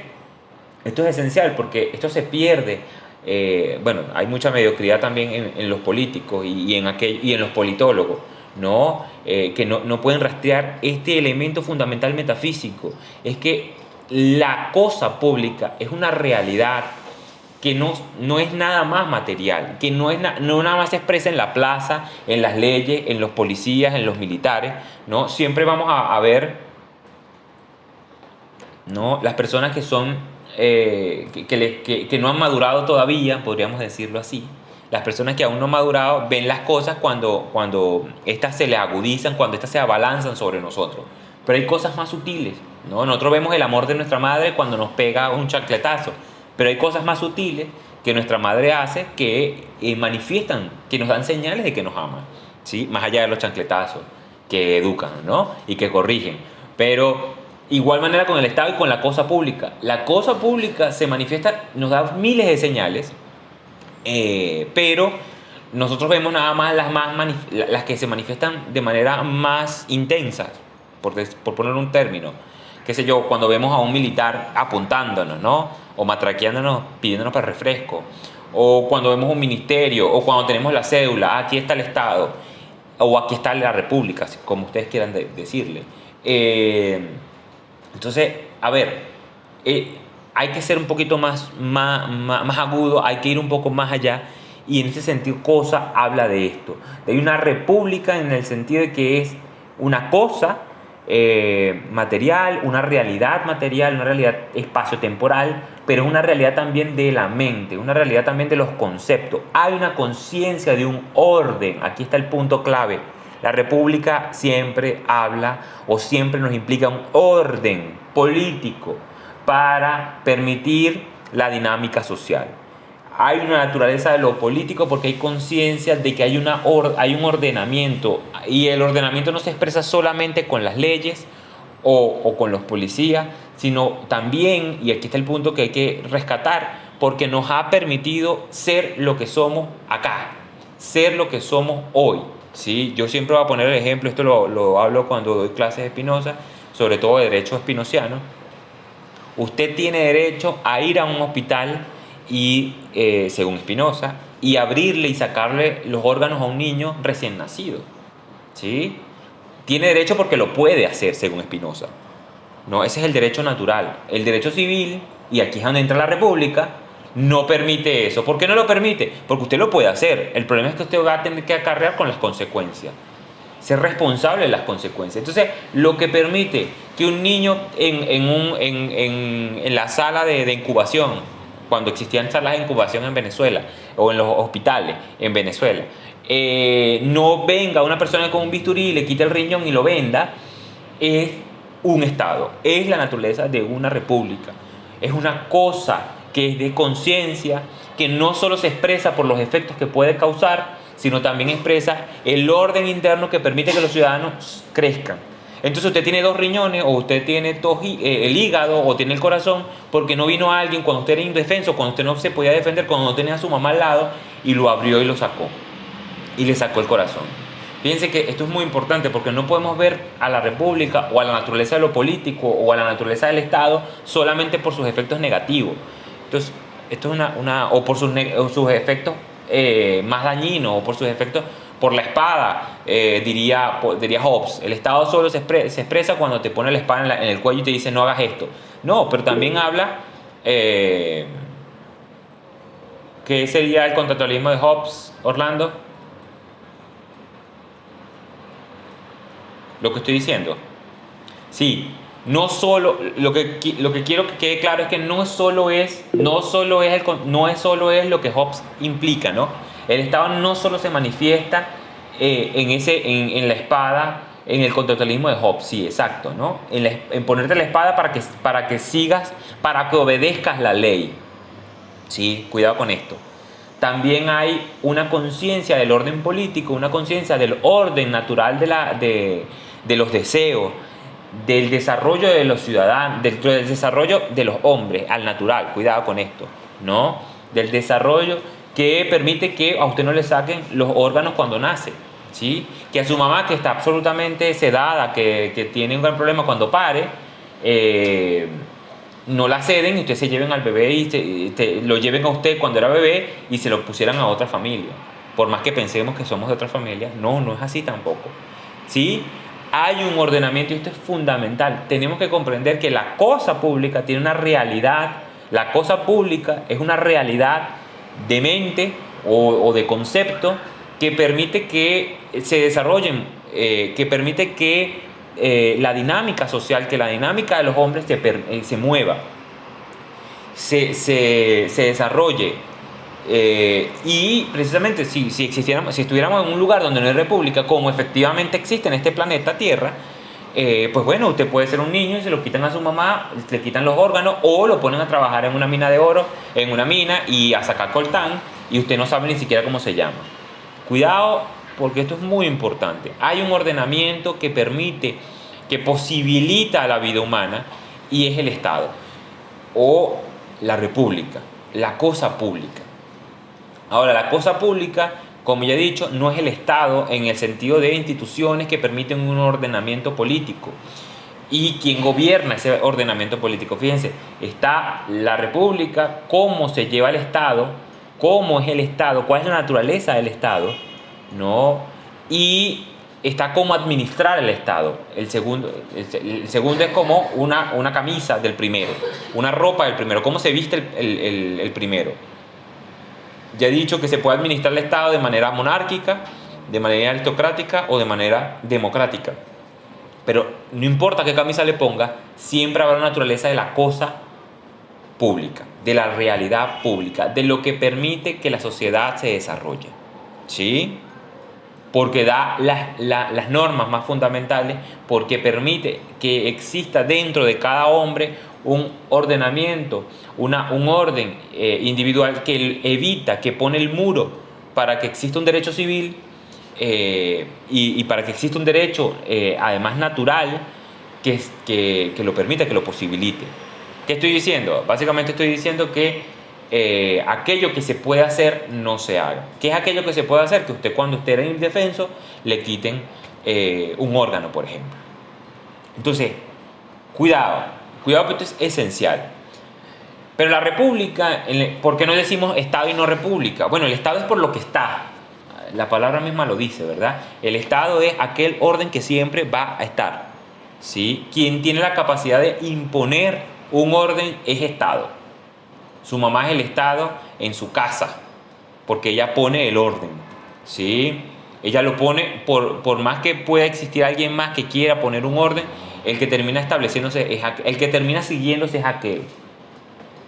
esto es esencial porque esto se pierde. Bueno, hay mucha mediocridad también en los políticos y en los politólogos, ¿no? Que no pueden rastrear este elemento fundamental metafísico. Es que la cosa pública es una realidad que no es nada más material, que no nada más se expresa en la plaza, en las leyes, en los policías, en los militares, ¿no? Siempre vamos a ver, ¿no? Las personas que son que no han madurado todavía, podríamos decirlo así. Las personas que aún no han madurado ven las cosas cuando éstas se les agudizan, cuando éstas se abalanzan sobre nosotros. Pero hay cosas más sutiles, ¿no? Nosotros vemos el amor de nuestra madre cuando nos pega un chancletazo, pero hay cosas más sutiles que nuestra madre hace que manifiestan, que nos dan señales de que nos ama, ¿sí? Más allá de los chancletazos que educan, ¿no? Y que corrigen. Pero igual manera con el Estado y con la cosa pública. La cosa pública se manifiesta, nos da miles de señales, pero nosotros vemos nada más las que se manifiestan de manera más intensa, por poner un término. Qué sé yo, cuando vemos a un militar apuntándonos, ¿no? O matraqueándonos, pidiéndonos para refresco. O cuando vemos un ministerio, o cuando tenemos la cédula, aquí está el Estado. o aquí está la república, como ustedes quieran decirle. Eh, entonces, a ver, hay que ser un poquito más agudo, hay que ir un poco más allá, y en ese sentido Cosa habla de esto. Hay una república en el sentido de que es una cosa material, una realidad espacio-temporal, pero es una realidad también de la mente, una realidad también de los conceptos. Hay una conciencia de un orden, aquí está el punto clave. La república siempre habla o siempre nos implica un orden político para permitir la dinámica social. Hay una naturaleza de lo político porque hay conciencia de que hay un ordenamiento, y el ordenamiento no se expresa solamente con las leyes o con los policías, sino también, y aquí está el punto que hay que rescatar, porque nos ha permitido ser lo que somos acá, ser lo que somos hoy. ¿Sí? Yo siempre voy a poner el ejemplo, esto lo hablo cuando doy clases de Spinoza, sobre todo de derecho spinociano. Usted tiene derecho a ir a un hospital y, según Spinoza, y abrirle y sacarle los órganos a un niño recién nacido. ¿Sí? Tiene derecho porque lo puede hacer, según Spinoza. No, ese es el derecho natural. El derecho civil, y aquí es donde entra la república, no permite eso. ¿Por qué no lo permite? Porque usted lo puede hacer. El problema es que usted va a tener que acarrear con las consecuencias. Ser responsable de las consecuencias. Entonces, lo que permite que un niño en la sala de incubación, cuando existían salas de incubación en Venezuela, o en los hospitales en Venezuela, no venga una persona con un bisturí y le quite el riñón y lo venda, es un Estado, es la naturaleza de una república. Es una cosa que es de conciencia, que no solo se expresa por los efectos que puede causar, sino también expresa el orden interno que permite que los ciudadanos crezcan. Entonces usted tiene 2 riñones, o usted tiene el hígado, o tiene el corazón, porque no vino alguien cuando usted era indefenso, cuando usted no se podía defender, cuando no tenía a su mamá al lado, y lo abrió y lo sacó, y le sacó el corazón. Fíjense que esto es muy importante, porque no podemos ver a la república o a la naturaleza de lo político o a la naturaleza del Estado solamente por sus efectos negativos. Entonces, esto es o por sus efectos más dañinos, o por sus efectos, por la espada, diría Hobbes. El Estado solo se expresa cuando te pone la espada en el cuello y te dice no hagas esto. No, pero también habla, ¿qué sería el contractualismo de Hobbes, Orlando? Lo que estoy diciendo. Sí, no solo, lo que quiero que quede claro es que no solo es lo que Hobbes implica, ¿no? El Estado no solo se manifiesta en la espada, en el contractualismo de Hobbes, sí, exacto, ¿no? En ponerte la espada para que sigas, para que obedezcas la ley. Sí, cuidado con esto. También hay una conciencia del orden político, una conciencia del orden natural de los deseos, del desarrollo de los ciudadanos, del desarrollo de los hombres al natural, cuidado con esto, ¿no? Del desarrollo que permite que a usted no le saquen los órganos cuando nace, ¿sí? Que a su mamá, que está absolutamente sedada, que tiene un gran problema cuando pare, no la ceden y ustedes se lleven al bebé y lo lleven a usted cuando era bebé y se lo pusieran a otra familia. Por más que pensemos que somos de otra familia, no es así tampoco. ¿Sí? Hay un ordenamiento, y esto es fundamental. Tenemos que comprender que la cosa pública tiene una realidad. La cosa pública es una realidad de mente o de concepto que permite que se desarrollen, que permite que la dinámica social, que la dinámica de los hombres se mueva, se desarrolle. Y precisamente si estuviéramos en un lugar donde no hay república, como efectivamente existe en este planeta Tierra, pues bueno, usted puede ser un niño y se lo quitan a su mamá, le quitan los órganos, o lo ponen a trabajar en una mina de oro, en una mina, y a sacar coltán, y usted no sabe ni siquiera cómo se llama. Cuidado, porque esto es muy importante. Hay un ordenamiento que permite, que posibilita la vida humana, y es el Estado o la república, la cosa pública. Ahora, la cosa pública, como ya he dicho, no es el Estado en el sentido de instituciones que permiten un ordenamiento político. ¿Y quién gobierna ese ordenamiento político? Fíjense, está la república, cómo se lleva el Estado, cómo es el Estado, cuál es la naturaleza del Estado, ¿no? y está cómo administrar el Estado. El segundo es como una camisa del primero, una ropa del primero, cómo se viste el primero. Ya he dicho que se puede administrar el Estado de manera monárquica, de manera aristocrática o de manera democrática. Pero no importa qué camisa le ponga, siempre habrá una naturaleza de la cosa pública, de la realidad pública, de lo que permite que la sociedad se desarrolle. ¿Sí? Porque da las normas más fundamentales, porque permite que exista dentro de cada hombre un ordenamiento, un orden individual que evita, que pone el muro para que exista un derecho civil y para que exista un derecho además natural que lo permita, que lo posibilite. ¿Qué estoy diciendo? Básicamente estoy diciendo que aquello que se puede hacer no se haga. ¿Qué es aquello que se puede hacer? Que usted cuando esté en indefenso le quiten un órgano, por ejemplo. Entonces, cuidado porque esto es esencial. Pero la república, ¿por qué no decimos Estado y no república? Bueno, el Estado es por lo que está. La palabra misma lo dice, ¿verdad? El Estado es aquel orden que siempre va a estar. ¿Sí? Quien tiene la capacidad de imponer un orden es Estado. Su mamá es el Estado en su casa, porque ella pone el orden, ¿sí? Ella lo pone, por más que pueda existir alguien más que quiera poner un orden, el que termina estableciéndose, el que termina siguiéndose es aquel.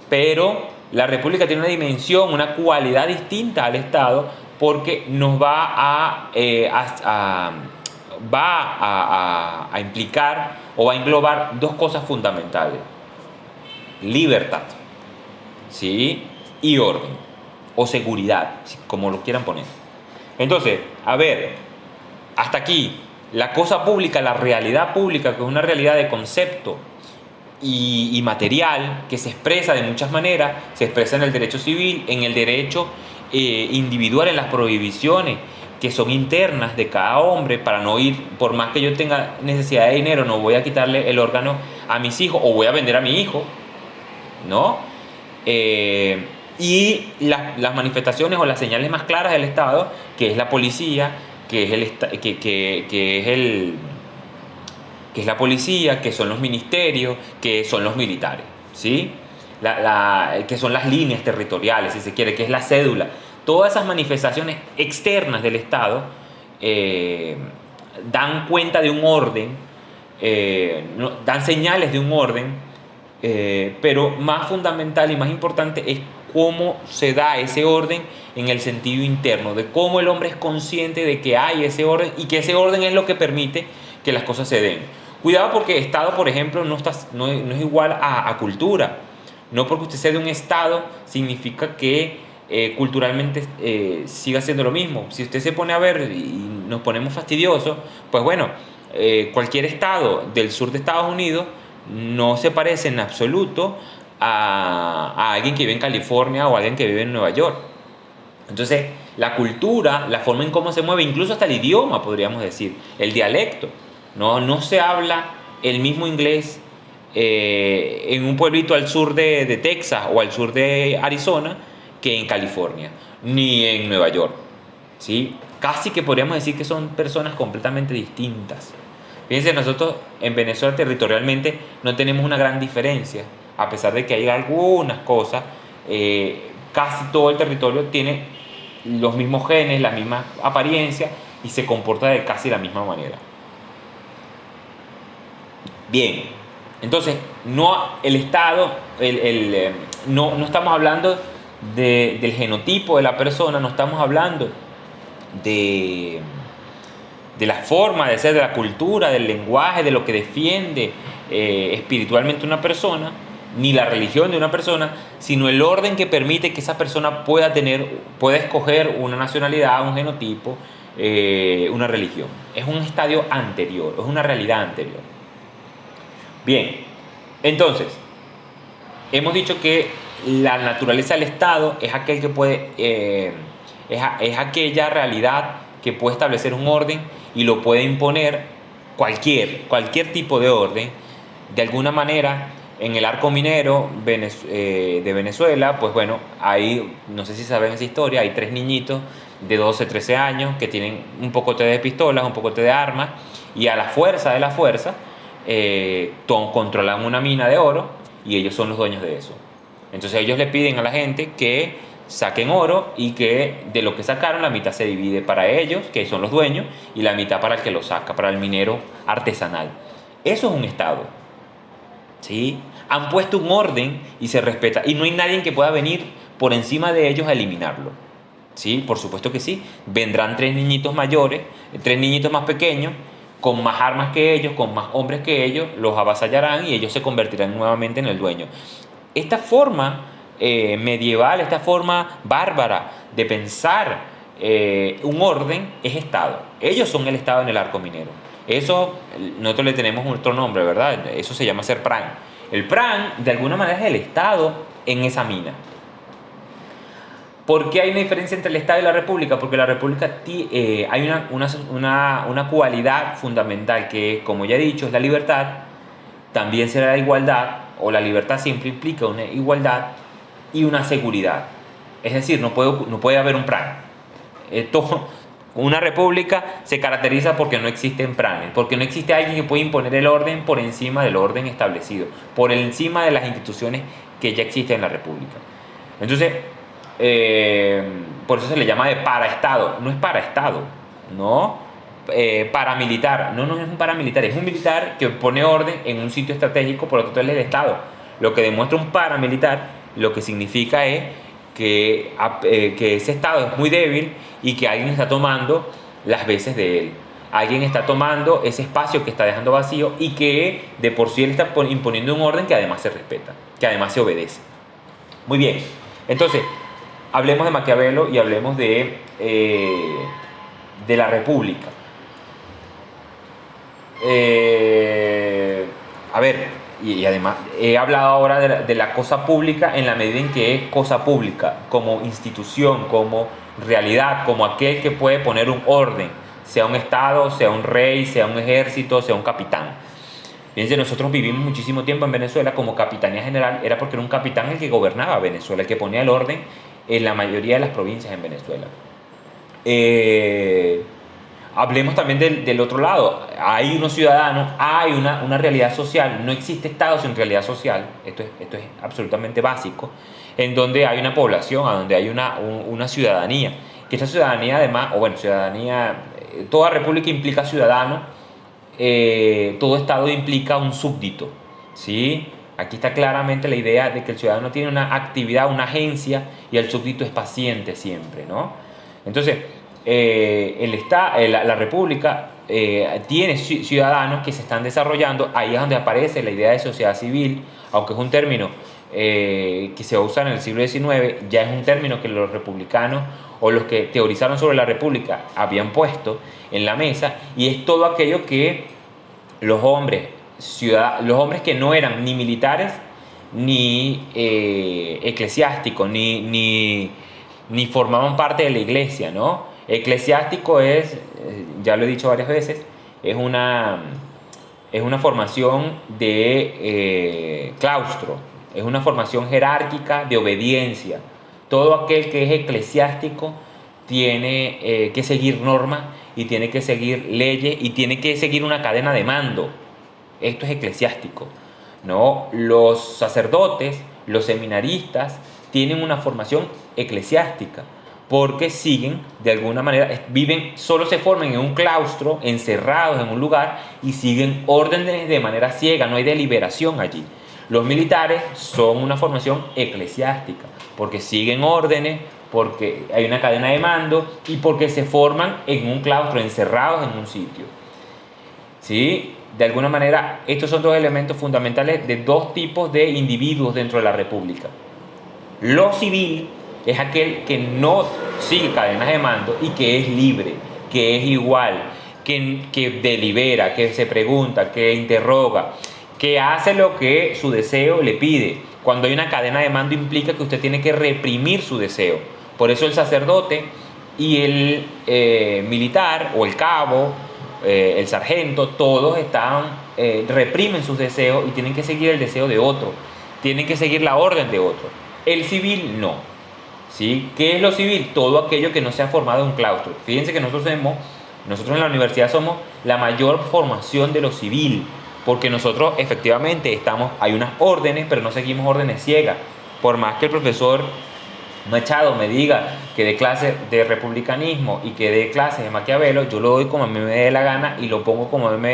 Pero la república tiene una dimensión, una cualidad distinta al Estado, porque nos va a implicar o va a englobar dos cosas fundamentales: libertad, ¿sí? Y orden, o seguridad, como lo quieran poner. Entonces, a ver, hasta aquí, la cosa pública, la realidad pública, que es una realidad de concepto y material, que se expresa de muchas maneras, se expresa en el derecho civil, en el derecho individual, en las prohibiciones que son internas de cada hombre, para no ir, por más que yo tenga necesidad de dinero, no voy a quitarle el órgano a mis hijos o voy a vender a mi hijo, ¿no? Y las manifestaciones o las señales más claras del Estado, que es la policía, que es la policía, que son los ministerios, que son los militares, ¿sí? Que son las líneas territoriales, si se quiere, que es la cédula. Todas esas manifestaciones externas del Estado dan cuenta de un orden, dan señales de un orden, pero más fundamental y más importante es cómo se da ese orden en el sentido interno, de cómo el hombre es consciente de que hay ese orden y que ese orden es lo que permite que las cosas se den. Cuidado, porque Estado, por ejemplo, no es igual a cultura. No porque usted sea de un Estado significa que culturalmente siga siendo lo mismo. Si usted se pone a ver y nos ponemos fastidiosos, pues bueno, cualquier Estado del sur de Estados Unidos no se parece en absoluto a alguien que vive en California o a alguien que vive en Nueva York. Entonces, la cultura, la forma en cómo se mueve, incluso hasta el idioma, podríamos decir, el dialecto. No se habla el mismo inglés en un pueblito al sur de Texas o al sur de Arizona que en California, ni en Nueva York, ¿sí? Casi que podríamos decir que son personas completamente distintas. Fíjense, nosotros en Venezuela territorialmente no tenemos una gran diferencia, a pesar de que hay algunas cosas, casi todo el territorio tiene los mismos genes, la misma apariencia y se comporta de casi la misma manera. Bien, entonces el Estado, no estamos hablando del genotipo de la persona, no estamos hablando de la forma de ser, de la cultura, del lenguaje, de lo que defiende espiritualmente una persona, ni la religión de una persona, sino el orden que permite que esa persona pueda escoger una nacionalidad, un genotipo, una religión. Es un estadio anterior, es una realidad anterior. Bien, entonces, hemos dicho que la naturaleza del Estado es aquel que puede, es aquella realidad que puede establecer un orden y lo puede imponer cualquier tipo de orden. De alguna manera, en el arco minero de Venezuela, pues bueno, hay, no sé si saben esa historia, hay 3 niñitos de 12, 13 años que tienen un pocote de pistolas, un pocote de armas y a la fuerza de la fuerza controlan una mina de oro y ellos son los dueños de eso. Entonces ellos le piden a la gente que saquen oro y que de lo que sacaron la mitad se divide para ellos, que son los dueños, y la mitad para el que lo saca, para el minero artesanal. Eso es un Estado. ¿Sí? Han puesto un orden y se respeta. Y no hay nadie que pueda venir por encima de ellos a eliminarlo. ¿Sí? Por supuesto que sí. Vendrán tres niñitos mayores, tres niñitos más pequeños, con más armas que ellos, con más hombres que ellos, los avasallarán y ellos se convertirán nuevamente en el dueño. Esta forma medieval, esta forma bárbara de pensar un orden es Estado. Ellos son el Estado en el arco minero. Eso nosotros le tenemos otro nombre, ¿verdad? Eso se llama ser PRAN. El PRAN, de alguna manera, es el Estado en esa mina. ¿Por qué hay una diferencia entre el Estado y la República? Porque la República hay una cualidad fundamental que, como ya he dicho, es la libertad. También será la igualdad, o la libertad siempre implica una igualdad y una seguridad. Es decir, no puede haber un PRAN. Una república se caracteriza porque no existen planes, porque no existe alguien que pueda imponer el orden por encima del orden establecido, por encima de las instituciones que ya existen en la república. Entonces, por eso se le llama de paraestado. No es paraestado, no paramilitar. No es un paramilitar, es un militar que pone orden en un sitio estratégico, por lo tanto es el Estado. Lo que demuestra un paramilitar, lo que significa es que ese Estado es muy débil y que alguien está tomando las veces de él. Alguien está tomando ese espacio que está dejando vacío y que de por sí él está imponiendo un orden que además se respeta, que además se obedece. Muy bien, entonces, hablemos de Maquiavelo y hablemos de la República. A ver, y además he hablado ahora de la cosa pública en la medida en que es cosa pública, como institución, como realidad, como aquel que puede poner un orden, sea un Estado, sea un rey, sea un ejército, sea un capitán. Fíjense, nosotros vivimos muchísimo tiempo en Venezuela como capitanía general, era porque era un capitán el que gobernaba Venezuela, el que ponía el orden en la mayoría de las provincias en Venezuela. Hablemos también del otro lado. Hay unos ciudadanos, hay una realidad social. No existe Estado sin realidad social. Esto es absolutamente básico. En donde hay una población, a donde hay una ciudadanía. Que esta ciudadanía además, o bueno, ciudadanía, toda república implica ciudadano. Todo Estado implica un súbdito. ¿Sí? Aquí está claramente la idea de que el ciudadano tiene una actividad, una agencia, y el súbdito es paciente siempre, ¿no? Entonces, la República tiene ciudadanos que se están desarrollando. Ahí es donde aparece la idea de sociedad civil, aunque es un término que se va a usar en el siglo XIX, ya es un término que los republicanos o los que teorizaron sobre la República habían puesto en la mesa, y es todo aquello que los hombres que no eran ni militares ni eclesiásticos ni formaban parte de la iglesia, ¿no? Eclesiástico es, ya lo he dicho varias veces, es una formación de claustro, es una formación jerárquica de obediencia. Todo aquel que es eclesiástico tiene que seguir normas y tiene que seguir leyes y tiene que seguir una cadena de mando. Esto es eclesiástico, ¿no? Los sacerdotes, los seminaristas tienen una formación eclesiástica porque siguen, de alguna manera, solo se forman en un claustro, encerrados en un lugar, y siguen órdenes de manera ciega, no hay deliberación allí. Los militares son una formación eclesiástica, porque siguen órdenes, porque hay una cadena de mando y porque se forman en un claustro, encerrados en un sitio. ¿Sí? De alguna manera, estos son dos elementos fundamentales de dos tipos de individuos dentro de la República. Lo civil es aquel que no sigue cadenas de mando y que es libre, que es igual, que delibera, que se pregunta, que interroga, que hace lo que su deseo le pide. Cuando hay una cadena de mando implica que usted tiene que reprimir su deseo. Por eso el sacerdote y el militar o el cabo, el sargento, todos reprimen sus deseos y tienen que seguir el deseo de otro, tienen que seguir la orden de otro. El civil no. ¿sí? ¿Qué es lo civil? Todo aquello que no se ha formado en un claustro. Fíjense que nosotros en la universidad somos la mayor formación de lo civil, porque nosotros efectivamente hay unas órdenes, pero no seguimos órdenes ciegas. Por más que el profesor Machado me diga que dé clases de republicanismo y que dé clases de Maquiavelo, yo lo doy como a mí me dé la gana y lo pongo como a mí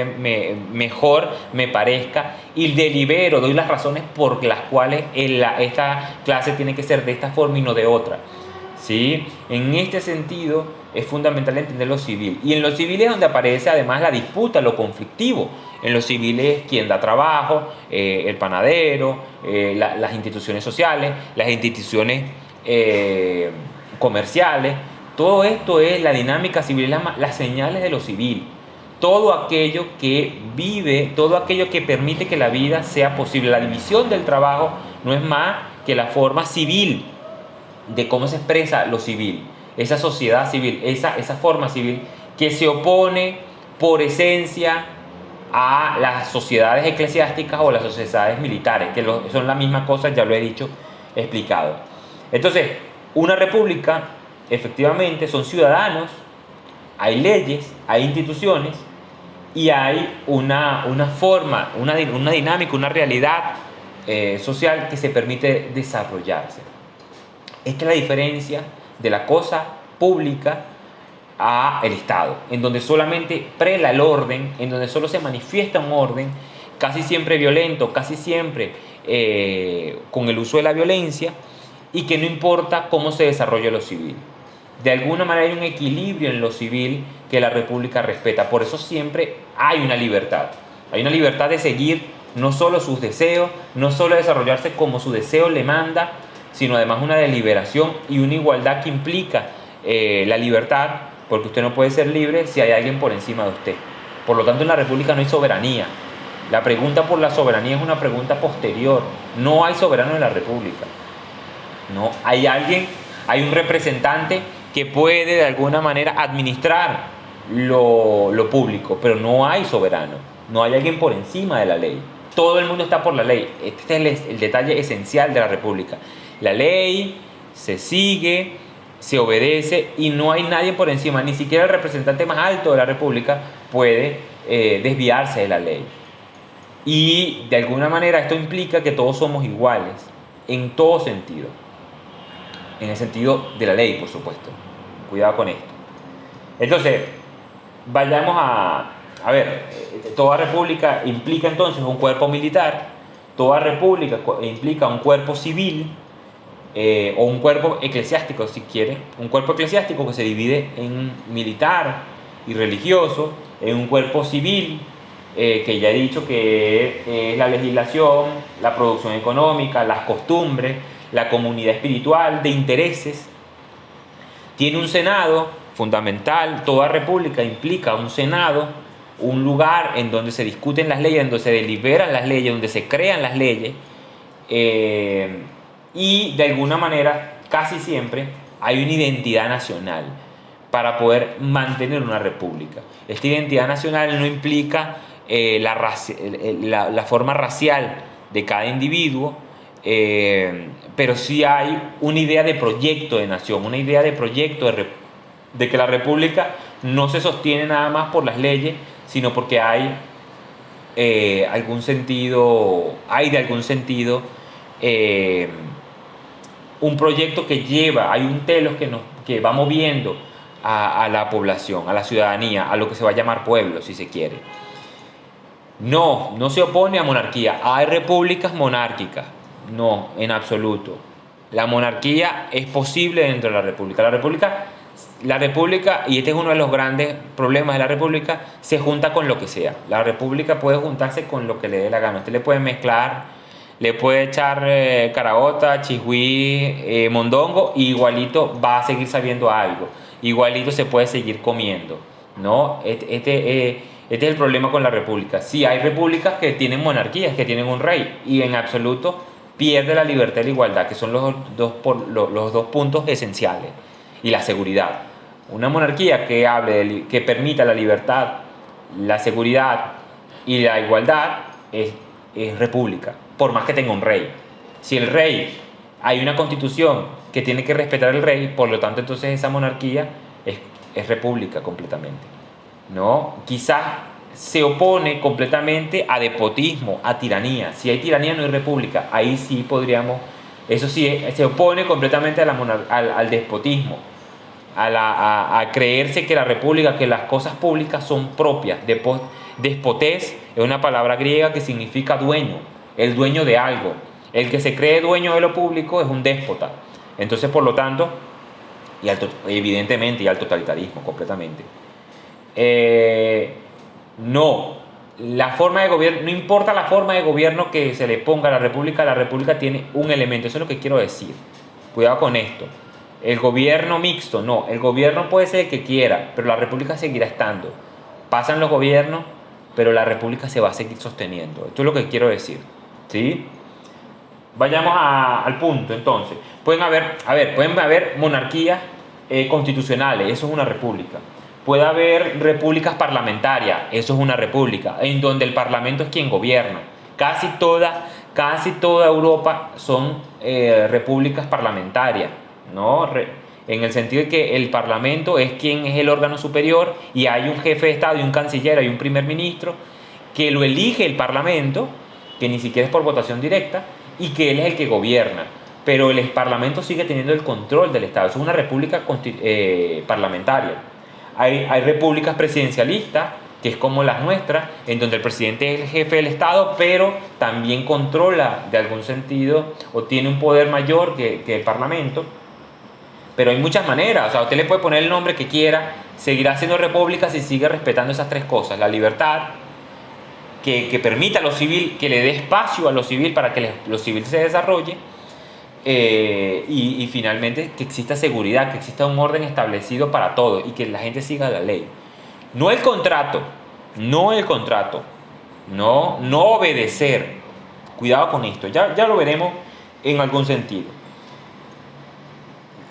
mejor me parezca y delibero, doy las razones por las cuales esta clase tiene que ser de esta forma y no de otra. ¿Sí? En este sentido es fundamental entender lo civil. Y en lo civil es donde aparece además la disputa, lo conflictivo. En lo civil es quien da trabajo, el panadero, las instituciones sociales, las instituciones comerciales. Todo esto es la dinámica civil, las señales de lo civil. Todo aquello que vive, todo aquello que permite que la vida sea posible. La división del trabajo no es más que la forma civil de cómo se expresa lo civil, esa sociedad civil, esa forma civil que se opone por esencia a las sociedades eclesiásticas o las sociedades militares, que son la misma cosa, ya lo he dicho, explicado. Entonces, una república, efectivamente, son ciudadanos, hay leyes, hay instituciones y hay una forma, una dinámica, una realidad social que se permite desarrollarse. Esta es la diferencia de la cosa pública a el Estado, en donde solamente prela el orden, en donde solo se manifiesta un orden, casi siempre violento, casi siempre con el uso de la violencia, y que no importa cómo se desarrolle lo civil. De alguna manera hay un equilibrio en lo civil que la República respeta, por eso siempre hay una libertad de seguir no solo sus deseos, no solo desarrollarse como su deseo le manda, sino además una deliberación y una igualdad que implica la libertad, porque usted no puede ser libre si hay alguien por encima de usted. Por lo tanto, en la República no hay soberanía. La pregunta por la soberanía es una pregunta posterior. No hay soberano en la República. No, hay un representante que puede de alguna manera administrar lo público, pero no hay soberano. No hay alguien por encima de la ley. Todo el mundo está por la ley. Este es el detalle esencial de la República. La ley se sigue, se obedece y no hay nadie por encima, ni siquiera el representante más alto de la República puede desviarse de la ley. Y de alguna manera esto implica que todos somos iguales, en todo sentido. En el sentido de la ley, por supuesto. Cuidado con esto. Entonces, vayamos a ver, toda república implica entonces un cuerpo militar, toda república implica un cuerpo civil, o un cuerpo eclesiástico, si quiere, un cuerpo eclesiástico que se divide en militar y religioso, en un cuerpo civil, que ya he dicho que es la legislación, la producción económica, las costumbres, la comunidad espiritual de intereses. Tiene un Senado fundamental, toda república implica un Senado, un lugar en donde se discuten las leyes, en donde se deliberan las leyes, donde se crean las leyes, y de alguna manera, casi siempre, hay una identidad nacional para poder mantener una república. Esta identidad nacional no implica la forma racial de cada individuo, pero sí hay una idea de proyecto de nación, una idea de proyecto de que la república no se sostiene nada más por las leyes, sino porque hay de algún sentido un proyecto que lleva, hay un telos que va moviendo a la población, a la ciudadanía, a lo que se va a llamar pueblo, si se quiere. No se opone a monarquía. Hay repúblicas monárquicas. No, en absoluto. La monarquía es posible dentro de la república. La república, y este es uno de los grandes problemas de la república, se junta con lo que sea. La república puede juntarse con lo que le dé la gana. Usted le puede mezclar, le puede echar caraota, chigüí, mondongo, y igualito va a seguir sabiendo algo. Igualito se puede seguir comiendo, ¿no? Este es el problema con la república. Sí, hay repúblicas que tienen monarquías, que tienen un rey, y en absoluto pierde la libertad y la igualdad, que son los dos puntos esenciales, y la seguridad. Una monarquía que permita la libertad, la seguridad y la igualdad es república, por más que tenga un rey. Si el rey, hay una constitución que tiene que respetar el rey, por lo tanto entonces esa monarquía es república completamente, ¿no? Quizás se opone completamente a despotismo, a tiranía. Si hay tiranía no hay república, ahí sí podríamos, eso sí, se opone completamente a al despotismo, a creerse que la república, que las cosas públicas son propias. Despotés es una palabra griega que significa dueño, el dueño de algo. El que se cree dueño de lo público es un déspota. Entonces, por lo tanto, evidentemente, y al totalitarismo completamente. No, la forma de gobierno, no importa la forma de gobierno que se le ponga a la república tiene un elemento, eso es lo que quiero decir. Cuidado con esto. El gobierno mixto, no, el gobierno puede ser el que quiera, pero la república seguirá estando. Pasan los gobiernos, pero la república se va a seguir sosteniendo. Esto es lo que quiero decir, ¿sí? Vayamos al punto, entonces. Pueden haber monarquías constitucionales, eso es una república. Puede haber repúblicas parlamentarias, eso es una república, en donde el parlamento es quien gobierna. Casi toda Europa son repúblicas parlamentarias, ¿no? En el sentido de que el parlamento es quien es el órgano superior y hay un jefe de Estado y un canciller, hay un primer ministro que lo elige el parlamento, que ni siquiera es por votación directa, y que él es el que gobierna. Pero el parlamento sigue teniendo el control del Estado. Es una república parlamentaria. Hay repúblicas presidencialistas, que es como las nuestras, en donde el presidente es el jefe del Estado, pero también controla de algún sentido o tiene un poder mayor que el parlamento. Pero hay muchas maneras, o sea, usted le puede poner el nombre que quiera, seguirá siendo república si sigue respetando esas tres cosas: la libertad, que permita a lo civil, que le dé espacio a lo civil para que lo civil se desarrolle, y finalmente que exista seguridad, que exista un orden establecido para todo y que la gente siga la ley. No el contrato, no obedecer. Cuidado con esto, ya lo veremos en algún sentido.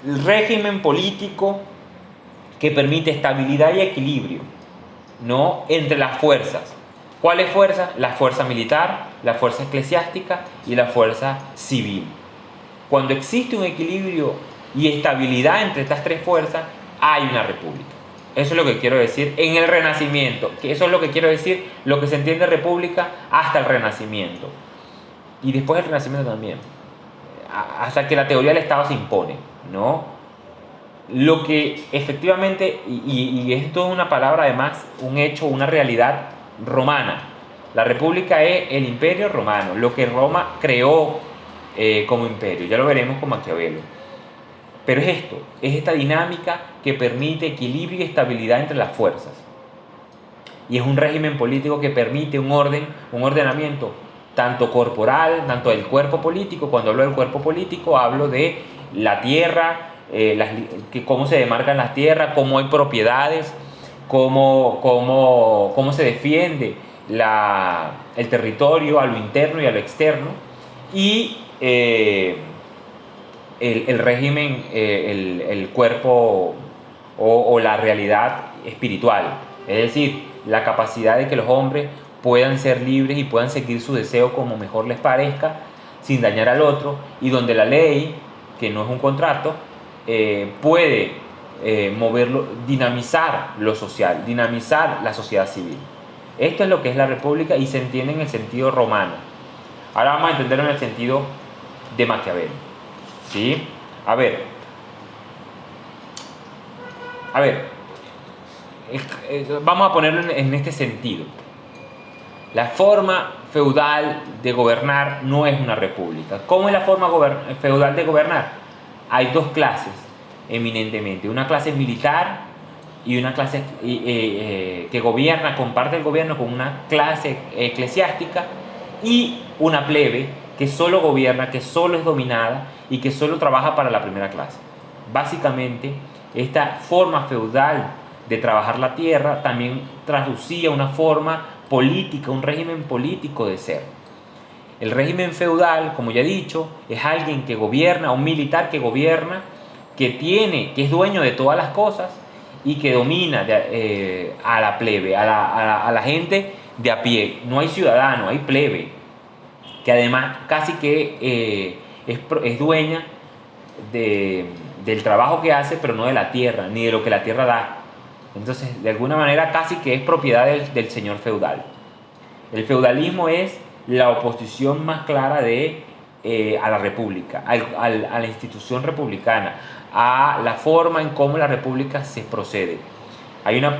El régimen político que permite estabilidad y equilibrio, ¿no?, entre las fuerzas. ¿Cuáles fuerzas? La fuerza militar, la fuerza eclesiástica y la fuerza civil. Cuando existe un equilibrio y estabilidad entre estas tres fuerzas, hay una república. Eso es lo que quiero decir en el Renacimiento, que eso es lo que quiero decir, lo que se entiende república hasta el Renacimiento. Y después del Renacimiento también, hasta que la teoría del Estado se impone, ¿no? Lo que efectivamente, y esto es una palabra además, un hecho, una realidad romana. La república es el imperio romano, lo que Roma creó como imperio, ya lo veremos con Maquiavelo. Pero es esta dinámica que permite equilibrio y estabilidad entre las fuerzas. Y es un régimen político que permite un ordenamiento tanto corporal, tanto del cuerpo político. Cuando hablo del cuerpo político hablo de la tierra, cómo se demarcan las tierras, cómo hay propiedades, cómo se defiende el territorio a lo interno y a lo externo, y el régimen, el cuerpo o la realidad espiritual, es decir, la capacidad de que los hombres puedan ser libres y puedan seguir su deseo como mejor les parezca, sin dañar al otro, y donde la ley, que no es un contrato, puede moverlo, dinamizar lo social, dinamizar la sociedad civil. Esto es lo que es la república y se entiende en el sentido romano. Ahora vamos a entenderlo en el sentido de Maquiavelo, ¿sí? A ver, vamos a ponerlo en este sentido. La forma feudal de gobernar no es una república. ¿Cómo es la forma feudal de gobernar? Hay dos clases, eminentemente. Una clase militar y una clase que gobierna, comparte el gobierno con una clase eclesiástica, y una plebe que solo gobierna, que solo es dominada y que solo trabaja para la primera clase. Básicamente, esta forma feudal de trabajar la tierra también traducía una forma política, un régimen político de ser. El régimen feudal, como ya he dicho, es alguien que gobierna, un militar que gobierna, que es dueño de todas las cosas y que domina a la plebe, a la gente de a pie. No hay ciudadano, hay plebe, que además casi que es dueña de, del trabajo que hace, pero no de la tierra, ni de lo que la tierra da. Entonces, de alguna manera, casi que es propiedad del señor feudal. El feudalismo es la oposición más clara a la república, a la institución republicana, a la forma en cómo la república se procede. Hay una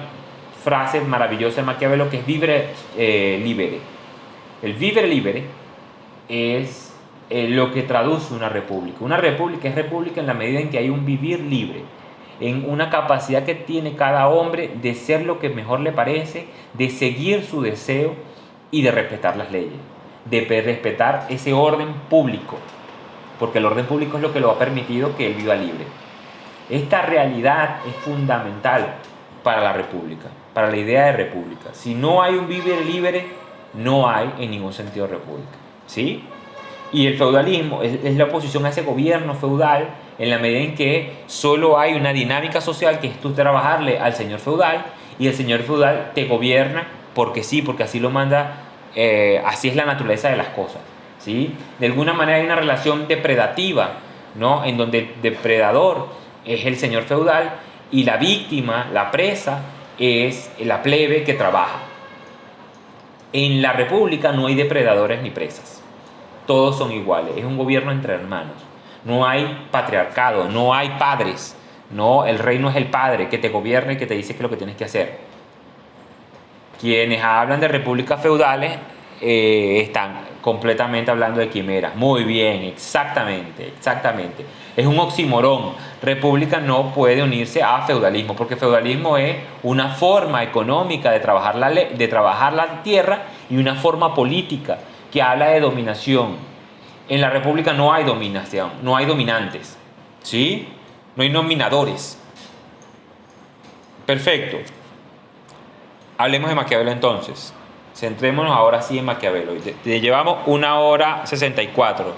frase maravillosa de Maquiavelo que es vivere libere. El vivere libere es lo que traduce una república. Una república es república en la medida en que hay un vivir libre, en una capacidad que tiene cada hombre de ser lo que mejor le parece, de seguir su deseo y de respetar las leyes, de respetar ese orden público, porque el orden público es lo que lo ha permitido que él viva libre. Esta realidad es fundamental para la república, para la idea de república. Si no hay un vivir libre, no hay en ningún sentido república, ¿sí? Y el feudalismo es la oposición a ese gobierno feudal en la medida en que solo hay una dinámica social que es tú trabajarle al señor feudal y el señor feudal te gobierna porque sí, porque así lo manda, así es la naturaleza de las cosas, ¿sí? De alguna manera hay una relación depredativa, ¿no? En donde el depredador es el señor feudal y la víctima, la presa, es la plebe que trabaja. En la república no hay depredadores ni presas. Todos son iguales. Es un gobierno entre hermanos. No hay patriarcado, no hay padres. No, el rey no es el padre que te gobierna y que te dice qué es lo que tienes que hacer. Quienes hablan de repúblicas feudales están completamente hablando de quimeras. Muy bien, exactamente, exactamente. Es un oxímoron. República no puede unirse a feudalismo, porque feudalismo es una forma económica de trabajar la tierra y una forma política que habla de dominación. En la república no hay dominación, no hay dominantes, ¿sí? No hay nominadores. Perfecto. Hablemos de Maquiavelo entonces. Centrémonos ahora sí en Maquiavelo. Llevamos 1 hora 64.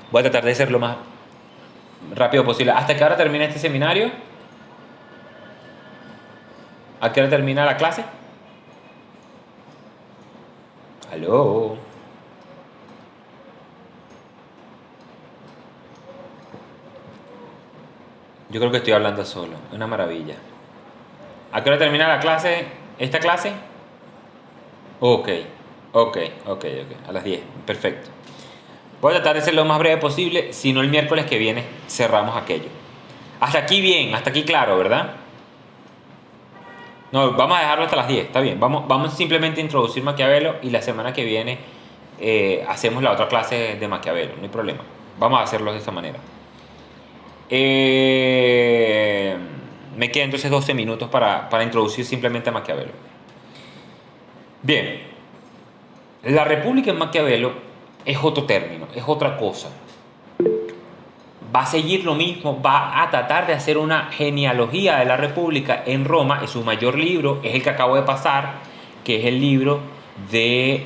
Voy a tratar de ser lo más rápido posible. ¿Hasta qué hora termina este seminario? ¿A qué hora termina la clase? ¿Aló? Yo creo que estoy hablando solo. Una maravilla. ¿A qué hora termina la clase? ¿Esta clase? Ok. A las 10. Perfecto. Voy a tratar de ser lo más breve posible. Si no, el miércoles que viene cerramos aquello. Hasta aquí bien, hasta aquí claro, ¿verdad? No, vamos a dejarlo hasta las 10. Está bien. Vamos simplemente a introducir Maquiavelo y la semana que viene hacemos la otra clase de Maquiavelo. No hay problema. Vamos a hacerlo de esta manera. Me quedan entonces 12 minutos para introducir simplemente a Maquiavelo. Bien, la república en Maquiavelo es otro término, es otra cosa. Va a seguir lo mismo, va a tratar de hacer una genealogía de la república en Roma. En su mayor libro es el que acabo de pasar, que es el libro de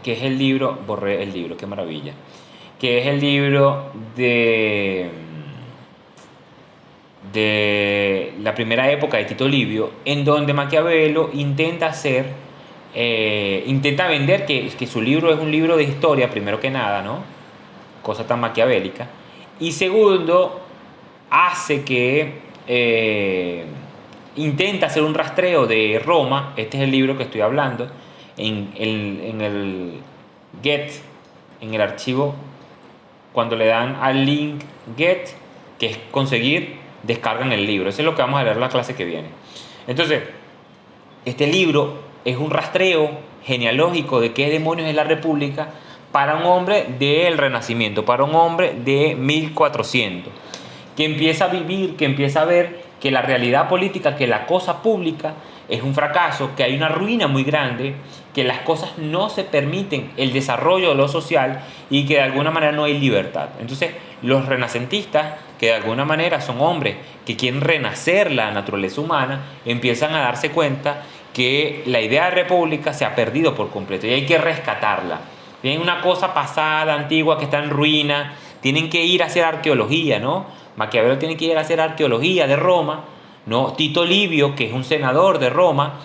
que es el libro, borré el libro, qué maravilla, que es el libro de la primera época de Tito Livio, en donde Maquiavelo intenta vender que su libro es un libro de historia, primero que nada, ¿no? Cosa tan maquiavélica. Y segundo, hace que intenta hacer un rastreo de Roma. Este es el libro que estoy hablando. En el get, en el archivo, cuando le dan al link get, que es conseguir, descargan el libro. Eso es lo que vamos a leer en la clase que viene. Entonces, este libro es un rastreo genealógico de qué demonios es la república para un hombre del Renacimiento, para un hombre de 1400, que empieza a vivir, que empieza a ver que la realidad política, que la cosa pública es un fracaso, que hay una ruina muy grande, que las cosas no se permiten el desarrollo de lo social y que de alguna manera no hay libertad. Entonces, los renacentistas, que de alguna manera son hombres que quieren renacer la naturaleza humana, empiezan a darse cuenta que la idea de república se ha perdido por completo y hay que rescatarla. Tienen una cosa pasada, antigua, que está en ruina, tienen que ir a hacer arqueología, ¿no? Maquiavelo tiene que ir a hacer arqueología de Roma, ¿no? Tito Livio, que es un senador de Roma,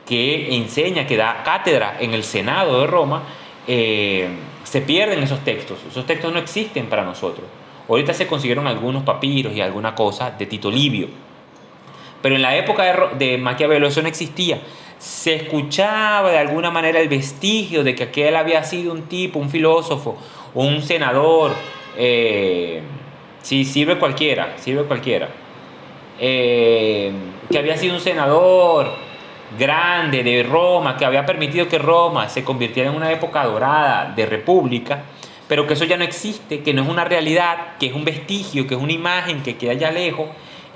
que enseña, que da cátedra en el Senado de Roma, se pierden esos textos. Esos textos no existen para nosotros. Ahorita se consiguieron algunos papiros y alguna cosa de Tito Livio, pero en la época de Maquiavelo eso no existía. Se escuchaba de alguna manera el vestigio de que aquel había sido un tipo, un filósofo, un senador. Sí, sirve cualquiera, que había sido un senador grande de Roma, que había permitido que Roma se convirtiera en una época dorada de república, pero que eso ya no existe, que no es una realidad, que es un vestigio, que es una imagen que queda allá lejos.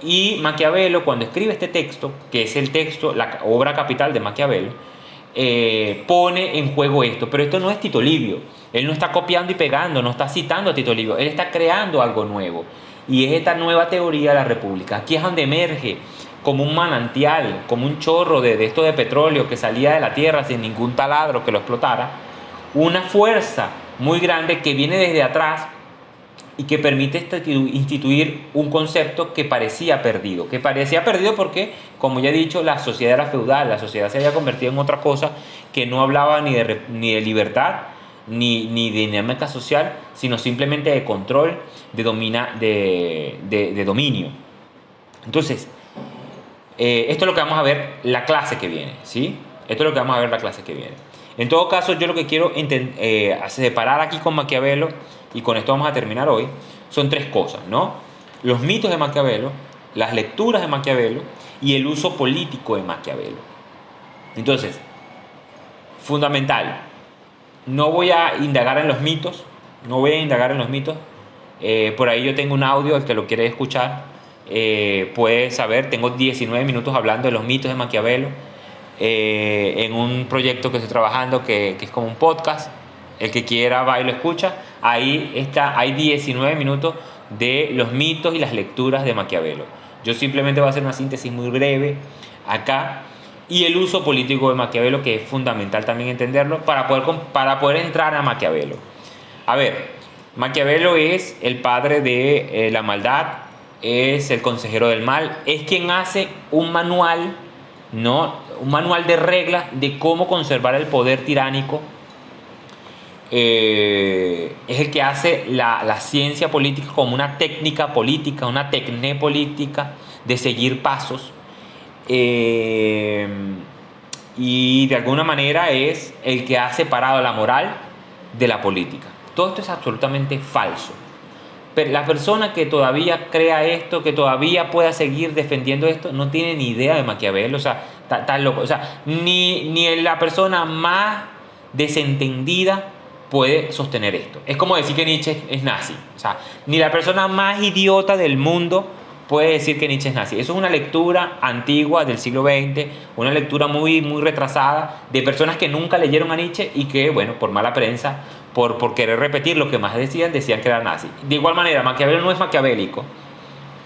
Y Maquiavelo, cuando escribe este texto, que es el texto, la obra capital de Maquiavelo, pone en juego esto. Pero esto no es Tito Livio. Él no está copiando y pegando, no está citando a Tito Livio. Él está creando algo nuevo. Y es esta nueva teoría de la República. Aquí es donde emerge como un manantial, como un chorro de esto de petróleo que salía de la tierra sin ningún taladro que lo explotara. Una fuerza muy grande que viene desde atrás y que permite instituir un concepto que parecía perdido. Que parecía perdido porque, como ya he dicho, la sociedad era feudal, la sociedad se había convertido en otra cosa que no hablaba ni de libertad, ni de dinámica social, sino simplemente de control, de dominio. Entonces, esto es lo que vamos a ver la clase que viene, ¿sí? Esto es lo que vamos a ver la clase que viene. En todo caso, yo lo que quiero separar aquí con Maquiavelo, y con esto vamos a terminar hoy, son tres cosas, ¿no? Los mitos de Maquiavelo, las lecturas de Maquiavelo y el uso político de Maquiavelo. Entonces, fundamental, no voy a indagar en los mitos, por ahí yo tengo un audio, el que lo quiere escuchar puede saber, tengo 19 minutos hablando de los mitos de Maquiavelo, en un proyecto que estoy trabajando que es como un podcast. El que quiera va y lo escucha. Ahí está, hay 19 minutos de los mitos y las lecturas de Maquiavelo. Yo simplemente voy a hacer una síntesis muy breve acá. Y el uso político de Maquiavelo, que es fundamental también entenderlo para poder entrar a Maquiavelo. A ver, Maquiavelo es el padre de la maldad, es el consejero del mal, es quien hace un manual, ¿no? Un manual de reglas de cómo conservar el poder tiránico. Es el que hace la ciencia política como una técnica política, una tecné política de seguir pasos. Y de alguna manera es el que ha separado la moral de la política. Todo esto es absolutamente falso. Pero la persona que todavía crea esto, que todavía pueda seguir defendiendo esto, no tiene ni idea de Maquiavelo. O sea, está loco. O sea, ni la persona más desentendida puede sostener esto. Es como decir que Nietzsche es nazi. O sea, ni la persona más idiota del mundo puede decir que Nietzsche es nazi. Eso es una lectura antigua del siglo XX, una lectura muy, muy retrasada de personas que nunca leyeron a Nietzsche y que, bueno, por mala prensa, por querer repetir lo que más decían que era nazi. De igual manera, Maquiavelo no es maquiavélico,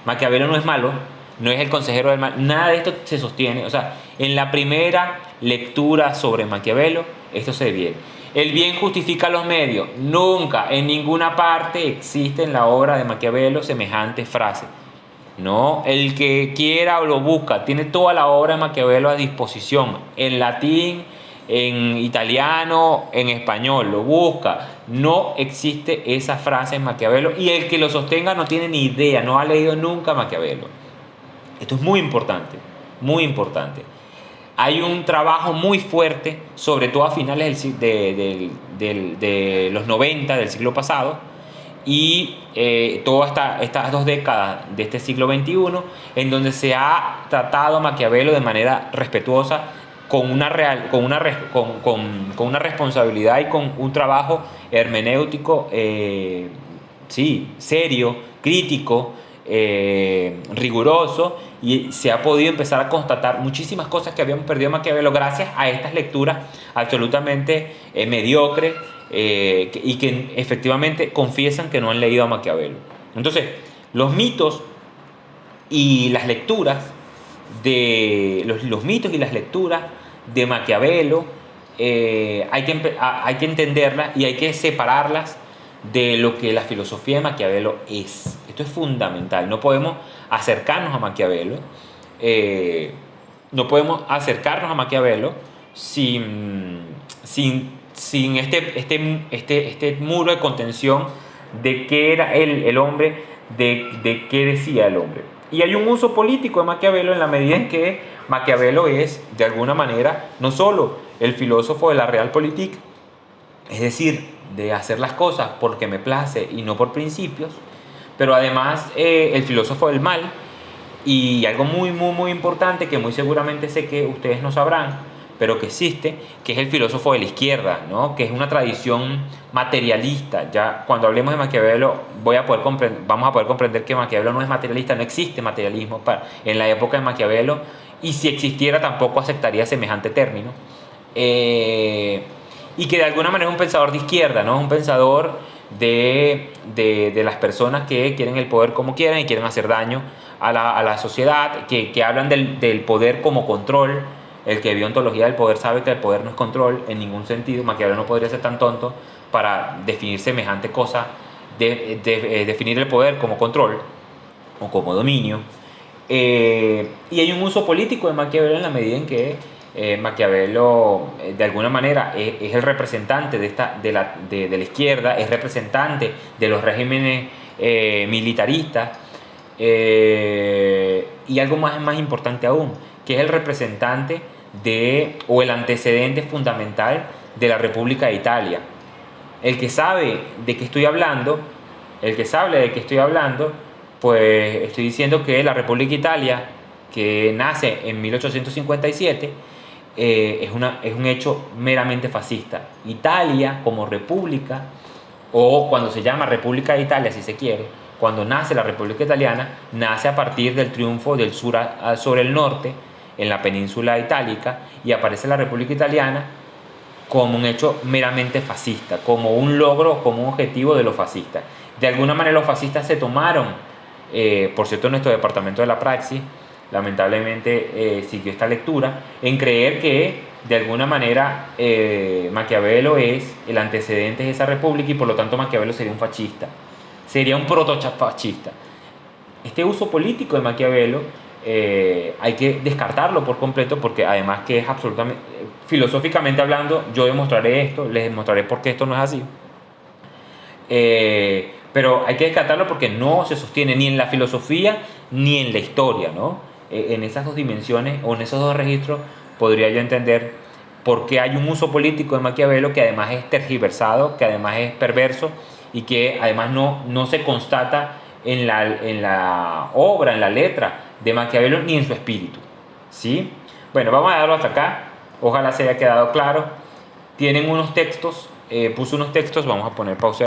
Maquiavelo no es malo, no es el consejero del mal, nada de esto se sostiene. O sea, en la primera lectura sobre Maquiavelo, esto se viene. El bien justifica los medios. Nunca, en ninguna parte existe en la obra de Maquiavelo semejante frase. No, el que quiera o lo busca, tiene toda la obra de Maquiavelo a disposición, en latín, en italiano, en español, lo busca. No existe esa frase en Maquiavelo y el que lo sostenga no tiene ni idea, no ha leído nunca Maquiavelo. Esto es muy importante, muy importante. Hay un trabajo muy fuerte, sobre todo a finales de los 90 del siglo pasado, y todas estas 2 décadas de este siglo XXI, en donde se ha tratado a Maquiavelo de manera respetuosa, con una responsabilidad y con un trabajo hermenéutico serio, crítico, riguroso, y se ha podido empezar a constatar muchísimas cosas que habíamos perdido en Maquiavelo gracias a estas lecturas absolutamente mediocres, y que efectivamente confiesan que no han leído a Maquiavelo. Entonces, los mitos y las lecturas los mitos y las lecturas de Maquiavelo, hay que entenderlas y hay que separarlas de lo que la filosofía de Maquiavelo es. Esto es fundamental. No podemos acercarnos a Maquiavelo no podemos acercarnos a Maquiavelo sin este muro de contención de qué era el hombre, de qué decía el hombre. Y hay un uso político de Maquiavelo en la medida en que Maquiavelo es, de alguna manera, no solo el filósofo de la realpolitik, es decir, de hacer las cosas porque me place y no por principios, pero además el filósofo del mal, y algo muy importante que muy seguramente sé que ustedes no sabrán, pero que existe, que es el filósofo de la izquierda, ¿no? Que es una tradición materialista. Ya cuando hablemos de Maquiavelo vamos a poder comprender que Maquiavelo no es materialista, no existe materialismo en la época de Maquiavelo, y si existiera tampoco aceptaría semejante término. Y que de alguna manera es un pensador de izquierda, ¿no? Es un pensador de las personas que quieren el poder como quieran y quieren hacer daño a la sociedad, que hablan del poder como control. El que vio Ontología del Poder sabe que el poder no es control en ningún sentido. Maquiavelo no podría ser tan tonto para definir semejante cosa, definir el poder como control o como dominio. Y hay un uso político de Maquiavelo en la medida en que Maquiavelo de alguna manera es el representante de la izquierda, es representante de los regímenes militaristas, y algo más importante aún, que es el representante o el antecedente fundamental de la República de Italia. El que sabe de qué estoy hablando, pues estoy diciendo que la República de Italia, que nace en 1857, es un hecho meramente fascista. Italia como república, o cuando se llama República de Italia, si se quiere, cuando nace la República Italiana, nace a partir del triunfo del sur sobre el norte, en la península itálica, y aparece la República Italiana como un hecho meramente fascista, como un logro, como un objetivo de los fascistas. De alguna manera los fascistas se tomaron, por cierto, nuestro departamento de la praxis lamentablemente siguió esta lectura, en creer que de alguna manera Maquiavelo es el antecedente de esa república y por lo tanto Maquiavelo sería un fascista, sería un protofascista. Este uso político de Maquiavelo hay que descartarlo por completo, porque además que es absolutamente, filosóficamente hablando, yo demostraré esto, les demostraré por qué esto no es así. Pero hay que descartarlo porque no se sostiene ni en la filosofía ni en la historia, ¿no? En esas dos dimensiones o en esos dos registros podría yo entender por qué hay un uso político de Maquiavelo que además es tergiversado, que además es perverso y que además no se constata en la obra, en la letra de Maquiavelo ni en su espíritu, ¿sí? Bueno, vamos a darlo hasta acá. Ojalá se haya quedado claro. Tienen unos textos, puse unos textos, vamos a poner pausa.